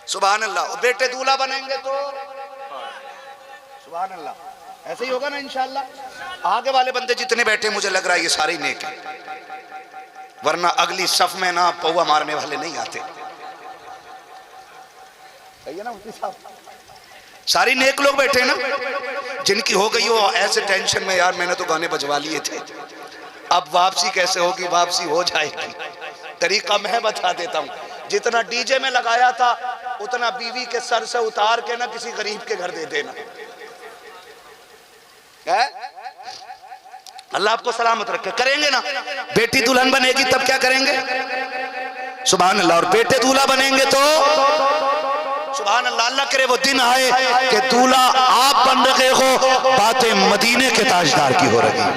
सुभान अल्लाह। बेटे दूल्हा बनेंगे तो सुभान अल्लाह। ऐसे ही होगा ना इंशाअल्लाह। आगे वाले बंदे जितने बैठे मुझे लग रहा है ये सारे नेक हैं, वरना अगली सफ में ना पौवा मारने वाले नहीं आते। सही है ना मुफ्ती साहब? सारी नेक लोग बैठे ना, जिनकी हो गई हो ऐसे टेंशन में यार मैंने तो गाने बजवा लिए थे, अब वापसी कैसे होगी? वापसी हो जाएगी, तरीका मैं बता देता हूँ। जितना डीजे में लगाया था उतना बीवी के सर से उतार के ना किसी गरीब के घर दे देना है? अल्लाह आपको सलामत रखे। करेंगे ना? बेटी दुल्हन बनेगी तब क्या करेंगे? सुभान अल्लाह। और बेटे दूल्हा बनेंगे तो सुभान अल्लाह। अल्लाह करे वो दिन आए कि दूल्हा आप बन रहे हो, बातें मदीने के ताजदार की हो रही है।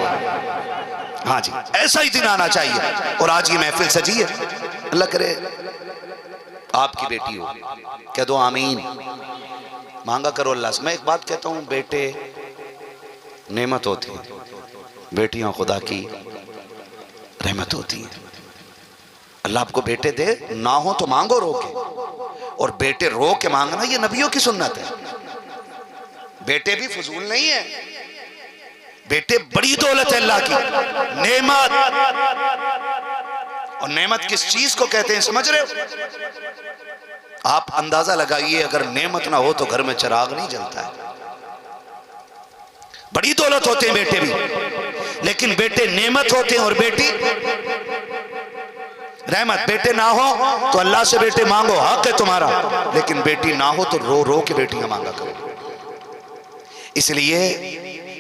हाँ जी, ऐसा ही दिन आना चाहिए। और आज की महफिल सजी है, अल्लाह करे आपकी बेटी हो, कह दो आमीन, मांगा करो अल्लाह से। मैं एक बात कहता हूँ, बेटे नेमत होती है, बेटियां खुदा की रहमत होती है। अल्लाह आपको बेटे दे, ना हो तो मांगो रो के, और बेटे रो के मांगना ये नबियों की सुन्नत है। बेटे भी फजूल नहीं है, बेटे बड़ी दौलत है अल्लाह की, नेमत। और नेमत किस चीज को कहते हैं समझ रहे हो? आप अंदाजा लगाइए, अगर नेमत ना हो तो घर में चिराग नहीं जलता है। बड़ी दौलत होते हैं बेटे भी, लेकिन बेटे नेमत होते हैं और बेटी रहमत। बेटे ना हो तो अल्लाह से बेटे मांगो, हक है तुम्हारा, लेकिन बेटी ना हो तो रो रो के बेटियां मांगा करो। इसलिए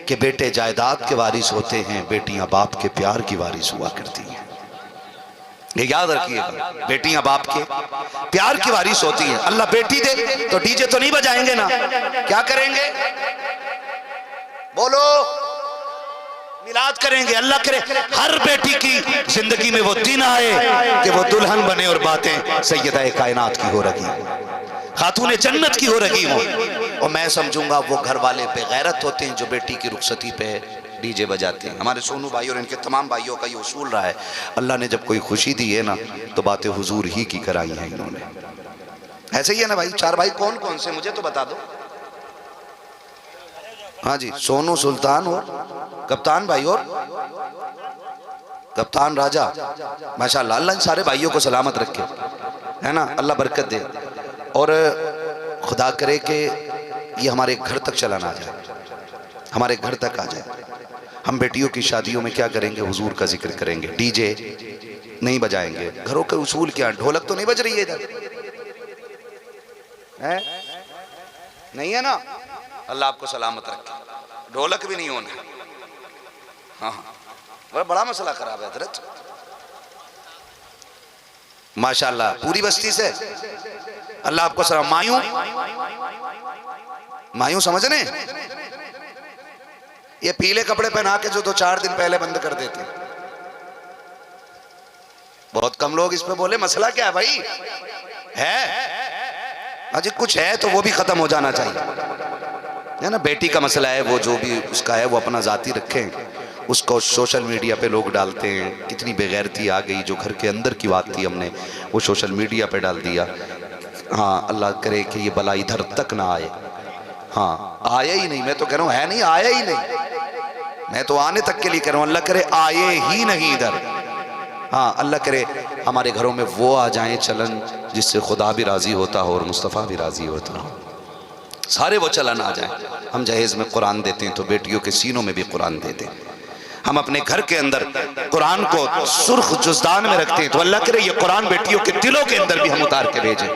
कि बेटे जायदाद के वारिस होते हैं, बेटियां बाप के प्यार की वारिस हुआ करती हैं। ये याद रखिएगा, बेटियां बाप के प्यार की वारिस होती हैं। अल्लाह बेटी दे तो डीजे तो नहीं बजाएंगे ना, क्या करेंगे? बोलो, मिलाद करेंगे। अल्लाह करे हर बेटी की जिंदगी में वो दिन आए कि वो दुल्हन बने और बातें सैयदा कायनात की हो रही, खातून जन्नत की हो रही हो। और मैं समझूंगा वो घर वाले बेगैरत होते हैं जो बेटी की रुखसती पे डीजे बजाते हैं। हमारे सोनू भाई और इनके तमाम भाइयों का ये उसूल रहा है, अल्लाह ने जब कोई खुशी दी है ना तो बातें हुजूर ही की कराई हैं इन्होंने। ऐसे ही है ना भाई? चार भाई कौन कौन से मुझे तो बता दो। हाँ जी, सोनू, सुल्तान और कप्तान भाई और कप्तान राजा। माशाल्लाह, अल्लाह इन सारे भाइयों को सलामत रखे, है ना, अल्लाह बरकत दे। और खुदा करे कि ये हमारे घर तक चला ना जाए, हमारे घर तक आ जाए। हम बेटियों की शादियों में क्या करेंगे? हुजूर का जिक्र करेंगे, डीजे नहीं बजाएंगे। घरों के उसूल क्या? ढोलक तो नहीं बज रही है इधर, है नहीं है ना? अल्लाह आपको सलामत रखे, ढोलक भी नहीं होना। हाँ, बड़ा मसला खराब है हजरत। माशाल्लाह, पूरी बस्ती से अल्लाह आपको सलाम। मायूं, मायूं समझ रहे? ये पीले कपड़े पहना के जो 2-4 दिन पहले बंद कर देते, बहुत कम लोग इस पे बोले मसला क्या है भाई? है अजी कुछ है तो वो भी खत्म हो जाना चाहिए, है ना। बेटी का मसला है, वो जो भी उसका है वो अपना जाती रखें। उसको सोशल मीडिया पे लोग डालते हैं, कितनी बेगैरती आ गई। जो घर के अंदर की बात थी हमने वो सोशल मीडिया पे डाल दिया। हाँ, अल्लाह करे कि ये बला इधर तक ना आए। हाँ, आया ही नहीं, मैं तो कह रहा हूँ है नहीं, आया ही नहीं, मैं तो आने तक के लिए कह रहा हूँ। अल्लाह करे आए ही नहीं इधर। हाँ, अल्लाह करे हमारे घरों में वो आ जाएं चलन जिससे खुदा भी राज़ी होता हो और मुस्तफ़ा भी राज़ी होता हो, सारे वो चलन आ जाए। हम जहेज़ में कुरान देते हैं तो बेटियों के सीनों में भी कुरान देते हैं। हम अपने घर के अंदर कुरान को सुर्ख जुज़दान में रखते हैं तो अल्लाह करे ये कुरान बेटियों के दिलों के अंदर भी हम उतार के भेजें,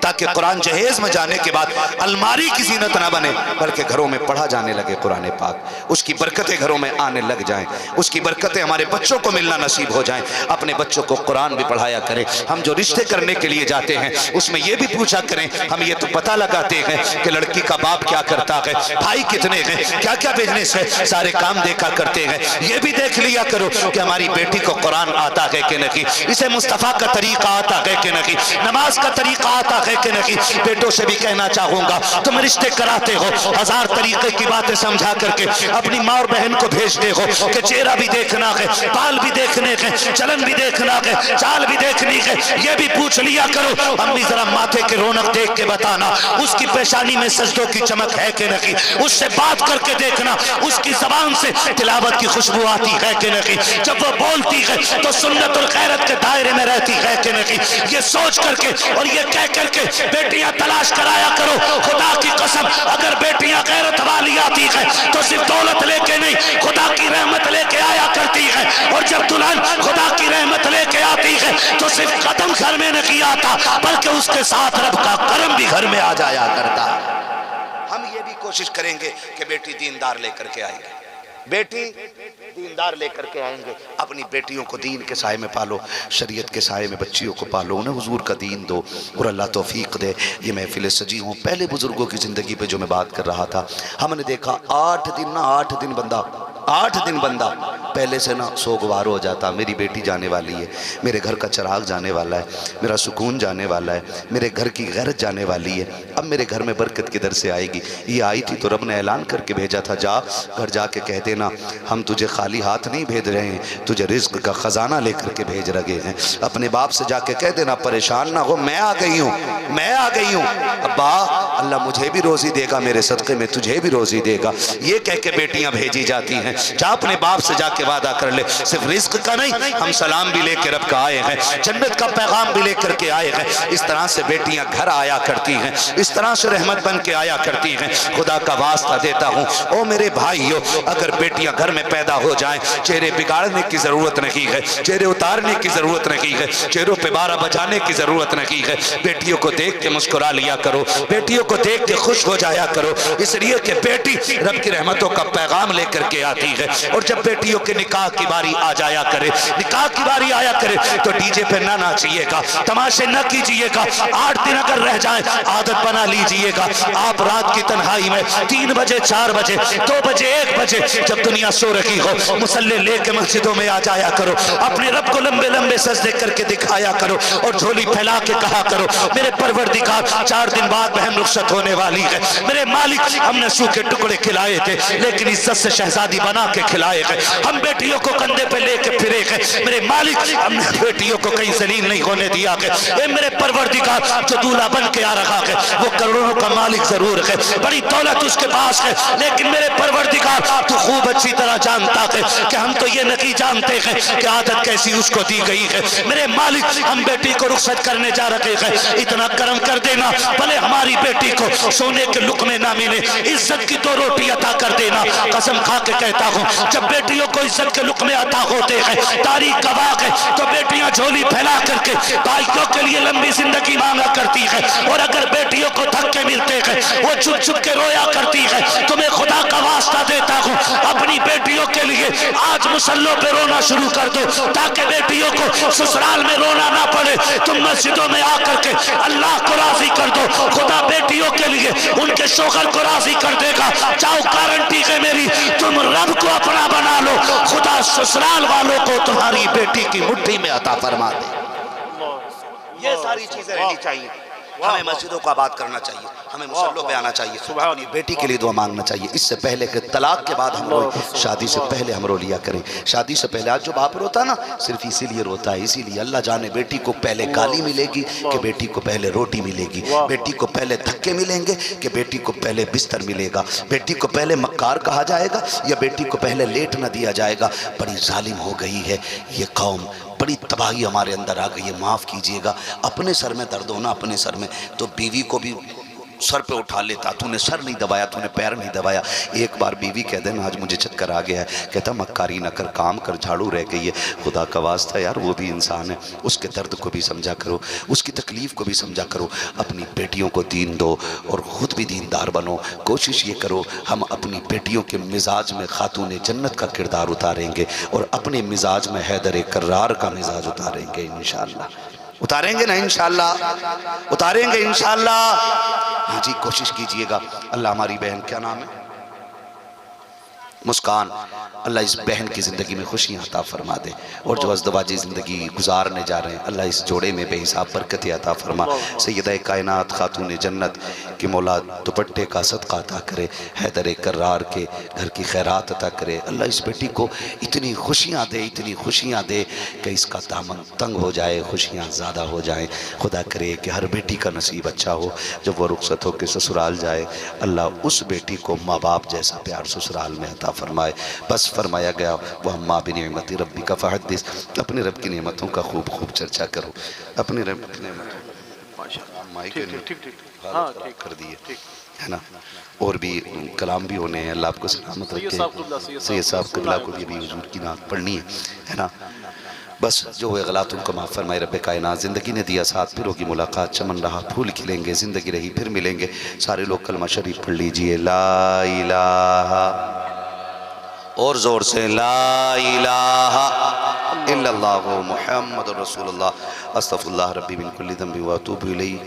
ताकि कुरान जहेज़ में जाने के बाद अलमारी की जीनत ना बने, बल्कि घरों में पढ़ा जाने लगे कुरान पाक। उसकी बरकतें घरों में आने लग जाएं, उसकी बरकतें हमारे बच्चों को मिलना नसीब हो जाएं। अपने बच्चों को कुरान भी पढ़ाया करें। हम जो रिश्ते करने के लिए जाते हैं उसमें ये भी पूछा करें, हम ये तो पता लगाते हैं कि लड़की का बाप क्या करता है, भाई कितने हैं, क्या क्या बिजनेस है, सारे काम देखा करते हैं। ये भी देख लिया करो कि हमारी बेटी को कुरान आता है कि नहीं, इसे मुस्तफ़ा का तरीका आता है कि नहीं, नमाज का तरीका आता है कि नहीं। बेटों से भी कहना चाहूंगा, तुम रिश्ते कराते हो, 1000 तरीके की बातें समझा करके अपनी माँ और बहन को भेजते हो कि चेहरा भी देखना है, बाल भी देखने के, चलन भी देखना है, चाल भी देखनी है। ये भी पूछ लिया करो, अम्मी जरा माथे के रौनक देख के बताना, उसकी पेशानी में सजदों की चमक है कि नहीं। उससे बात करके देखना, उसकी जबान से तिलावत की खुशबू आती है कि नहीं। जब वो बोलती है तो सुन्नत और खैरत के दायरे में रहती है कि नहीं। ये सोच करके और ये कह करके बेटियां तलाश कराया करो। खुदा की कसम, अगर बेटियां गैरत वाली आती है तो सिर्फ दौलत लेके नहीं, खुदा की रहमत लेके आया करती है। और जब दुल्हन खुदा की रहमत लेके आती है तो सिर्फ कदम घर में नहीं आता, बल्कि उसके साथ रब का करम भी घर में आ जाया करता है। हम ये भी कोशिश करेंगे कि बेटी दीनदार लेकर के आएगी, बेटी दीनदार लेकर के आएंगे, अपनी बेटियों को दीन के साए में पालो, शरीयत के साए में बच्चियों को पालो, उन्हें हुजूर का दीन दो और अल्लाह तौफीक दे। ये महफिल सजी हूँ। पहले बुजुर्गों की ज़िंदगी पे जो मैं बात कर रहा था, हमने देखा 8 दिन बंदा पहले से ना सोगवार हो जाता। मेरी बेटी जाने वाली है, मेरे घर का चिराग जाने वाला है, मेरा सुकून जाने वाला है, मेरे घर की गैरत जाने वाली है, अब मेरे घर में बरकत किधर से आएगी। ये आई थी तो रब ने ऐलान करके भेजा था, जा घर जाके कह देना हम तुझे खाली हाथ नहीं भेज रहे हैं, तुझे रिज्क का ख़जाना लेकर के भेज रहे हैं। अपने बाप से जाके कह देना परेशान ना हो, मैं आ गई हूँ अब्बा, अल्लाह मुझे भी रोज़ी देगा, मेरे सदक़े में तुझे भी रोज़ी देगा। ये कह के बेटियाँ भेजी जाती हैं। जा अपने बाप से जाके वादा कर ले, सिर्फ रिज्क का नहीं, हम सलाम भी लेके रब का आए हैं, जन्नत का पैगाम भी लेकर के आए हैं। इस तरह से बेटियां घर आया करती हैं, इस तरह से रहमत बन के आया करती हैं। खुदा का वास्ता देता हूँ ओ मेरे भाइयों, अगर बेटियां घर में पैदा हो जाएं, चेहरे बिगाड़ने की जरूरत नहीं है, चेहरे उतारने की जरूरत नहीं है, चेहरों पे बारह बजाने की जरूरत नहीं है। बेटियों को देख के मुस्कुरा लिया करो, बेटियों को देख के खुश हो जाया करो, इसलिए कि बेटी रब की रहमतों का पैगाम लेकर के आती है। और जब बेटियों के निकाह की बारी आ जाया करे, निकाह की बारी आया करे, तो डीजे पे ना नाचिएगा, तमाशे न कीजिएगा। 8 दिन अगर रह जाए, आदत बना लीजिएगा। आप रात की तन्हाई में 3 बजे 4 बजे 2 बजे 1 बजे जब दुनिया सो रही हो, मुसल्ले लेके मस्जिदों में आ जाया करो, अपने रब को लंबे लंबे सजदे करके दिखाया करो और झोली फैला के कहा करो, मेरे परवरदिगार 4 दिन बाद बहन रुखसत होने वाली है, मेरे मालिक हमने सूखे टुकड़े खिलाए थे लेकिन इज्जत से शहजादी बना के खिलाए गए, हम बेटियों को कंधे पे लेके फिरे गए, मेरे मालिक हमने बेटियों को कहीं जलील नहीं होने दिया गया। ये मेरे परवरदिगार जो दूल्हा बन के आ रहा है वो करोड़ों का मालिक जरूर है, बड़ी दौलत उसके पास है, लेकिन मेरे परवरदिगार तू खूब अच्छी तरह जानता है कि हम तो ये नहीं जानते हैं कि आदत कैसी उसको दी गई है। मेरे मालिक हम बेटी को रुखसत करने जा रहे हैं, इतना करम कर देना भले हमारी बेटी को सोने के लुक़मे ना मिले, इज्जत की 2 रोटी अता कर देना। कसम खा के कहता हूँ, जब बेटियों को इज्जत के लुक़मे अता होते हैं, तारीख गवाह है, तो बेटियां झोली फैला करके भाइयों के लिए लंबी जिंदगी मांगा करती है। और अगर बेटियों को धक्के मिलते हैं, वो चुप चुप के रोया करती है। तो मैं खुदा का वास्ता देता हूँ, अपनी बेटियों के लिए आज मुसल्लों पे रोना शुरू कर दो, ताकि बेटियों को ससुराल में रोना ना पड़े। तुम मस्जिदों में आकर के अल्लाह को राजी कर दो, खुदा बेटियों के लिए उनके शोहर को राजी कर देगा। चाहो गारंटी है मेरी, तुम रब को अपना बना लो, खुदा ससुराल वालों को तुम्हारी बेटी की मुट्ठी में अता फरमा दे। ये सारी चीजें रहनी चाहिए। हमें मस्जिदों को आबाद करना चाहिए, हमें मुसल्लों पे आना चाहिए, अपनी बेटी के लिए दुआ मांगना चाहिए। इससे पहले कि तलाक के बाद हम रोए, शादी से पहले हम रो लिया करें। शादी से पहले आज जो बाप रोता है ना, सिर्फ इसीलिए रोता है, इसीलिए अल्लाह जाने बेटी को पहले गाली मिलेगी कि बेटी को पहले रोटी मिलेगी, बेटी को पहले धक्के मिलेंगे कि बेटी को पहले बिस्तर मिलेगा, बेटी को पहले मक्कार कहा जाएगा या बेटी को पहले लेट न दिया जाएगा। बड़ी जालिम हो गई है ये कौम, बड़ी तबाही हमारे अंदर आ गई है। माफ़ कीजिएगा, अपने सर में दर्द होना अपने सर में, तो बीवी को भी सर पे उठा लेता, तूने सर नहीं दबाया, तूने पैर नहीं दबाया। एक बार बीवी कह देना आज मुझे चक्कर आ गया है, कहता मक्कारी न कर, काम कर, झाड़ू रह गई है। खुदा का वास्ता यार, वो भी इंसान है, उसके दर्द को भी समझा करो, उसकी तकलीफ़ को भी समझा करो। अपनी बेटियों को दीन दो और ख़ुद भी दीनदार बनो। कोशिश ये करो हम अपनी बेटियों के मिजाज में खातून जन्नत का किरदार उतारेंगे और अपने मिजाज में हैदर कर्रार का मिजाज उतारेंगे इंशाअल्लाह। उतारेंगे ना इंशाअल्लाह, उतारेंगे इंशाअल्लाह। हाँ जी, कोशिश कीजिएगा। अल्लाह हमारी बहन, क्या नाम है, मुस्कान, अल्लाह इस बहन की ज़िंदगी में खुशियाँ अता फरमा दे और जो अज़दवाजी ज़िंदगी गुजारने जा रहे हैं अल्लाह इस जोड़े में बेहिसाब बरकत अता फरमा। सैयदा कायनात खातून जन्नत की मौला दुपट्टे का सदका अता करे, हैदर कर्रार के घर की खैरात अता करे। अल्लाह इस बेटी को इतनी खुशियाँ दे, इतनी खुशियाँ दे कि इसका दामन तंग हो जाए, खुशियाँ ज़्यादा हो जाएँ। खुदा करे कि हर बेटी का नसीब अच्छा हो, जब वह रुखसत हो के ससुराल जाए अल्लाह उस बेटी को माँ बाप जैसा प्यार ससुराल में अता फरमाए। बस फरमाया गया वह अम्मा बिनिअमति रब्बी का फहदिस, अपने रब की नेमतों का खूब खूब चर्चा करो, अपने रब की नेमतों कर दिए है ना। और भी कलाम भी होने हैं, अल्लाह आपको सलामत रखे। सैयद साहब क़िबला को भी हुजूर की नात पढ़नी है ना। बस जो हुए गलत उनको माफ़ फरमाए रब कायनात। ज़िंदगी ने दिया साथ, फिर होगी मुलाकात, चमन रहा फूल खिलेंगे, ज़िंदगी रही फिर मिलेंगे। सारे लोग कलमा शरीफ पढ़ लीजिए, ला इलाहा और जोर से ला इलाहा इल्लल्लाह मुहम्मदुर रसूलुल्लाह अस्तगफिरुल्लाह रब्बी मिन कुल्ली ज़ंबि व अतूबु इलैहि।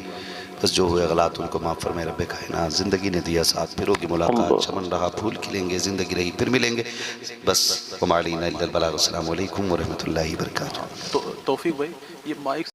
बस जो हुए गलत उनको माफ़ फरमाए रब्बे कायनात। ज़िंदगी ने दिया साथ, फिर होगी मुलाकात, चमन रहा फूल खिलेंगे, ज़िंदगी रही फिर मिलेंगे। बस वमा अलैना इल्लल बलाग। अस्सलामु अलैकुम व रहमतुल्लाहि व बरकातुहू। तौफीक भाई, ये माइक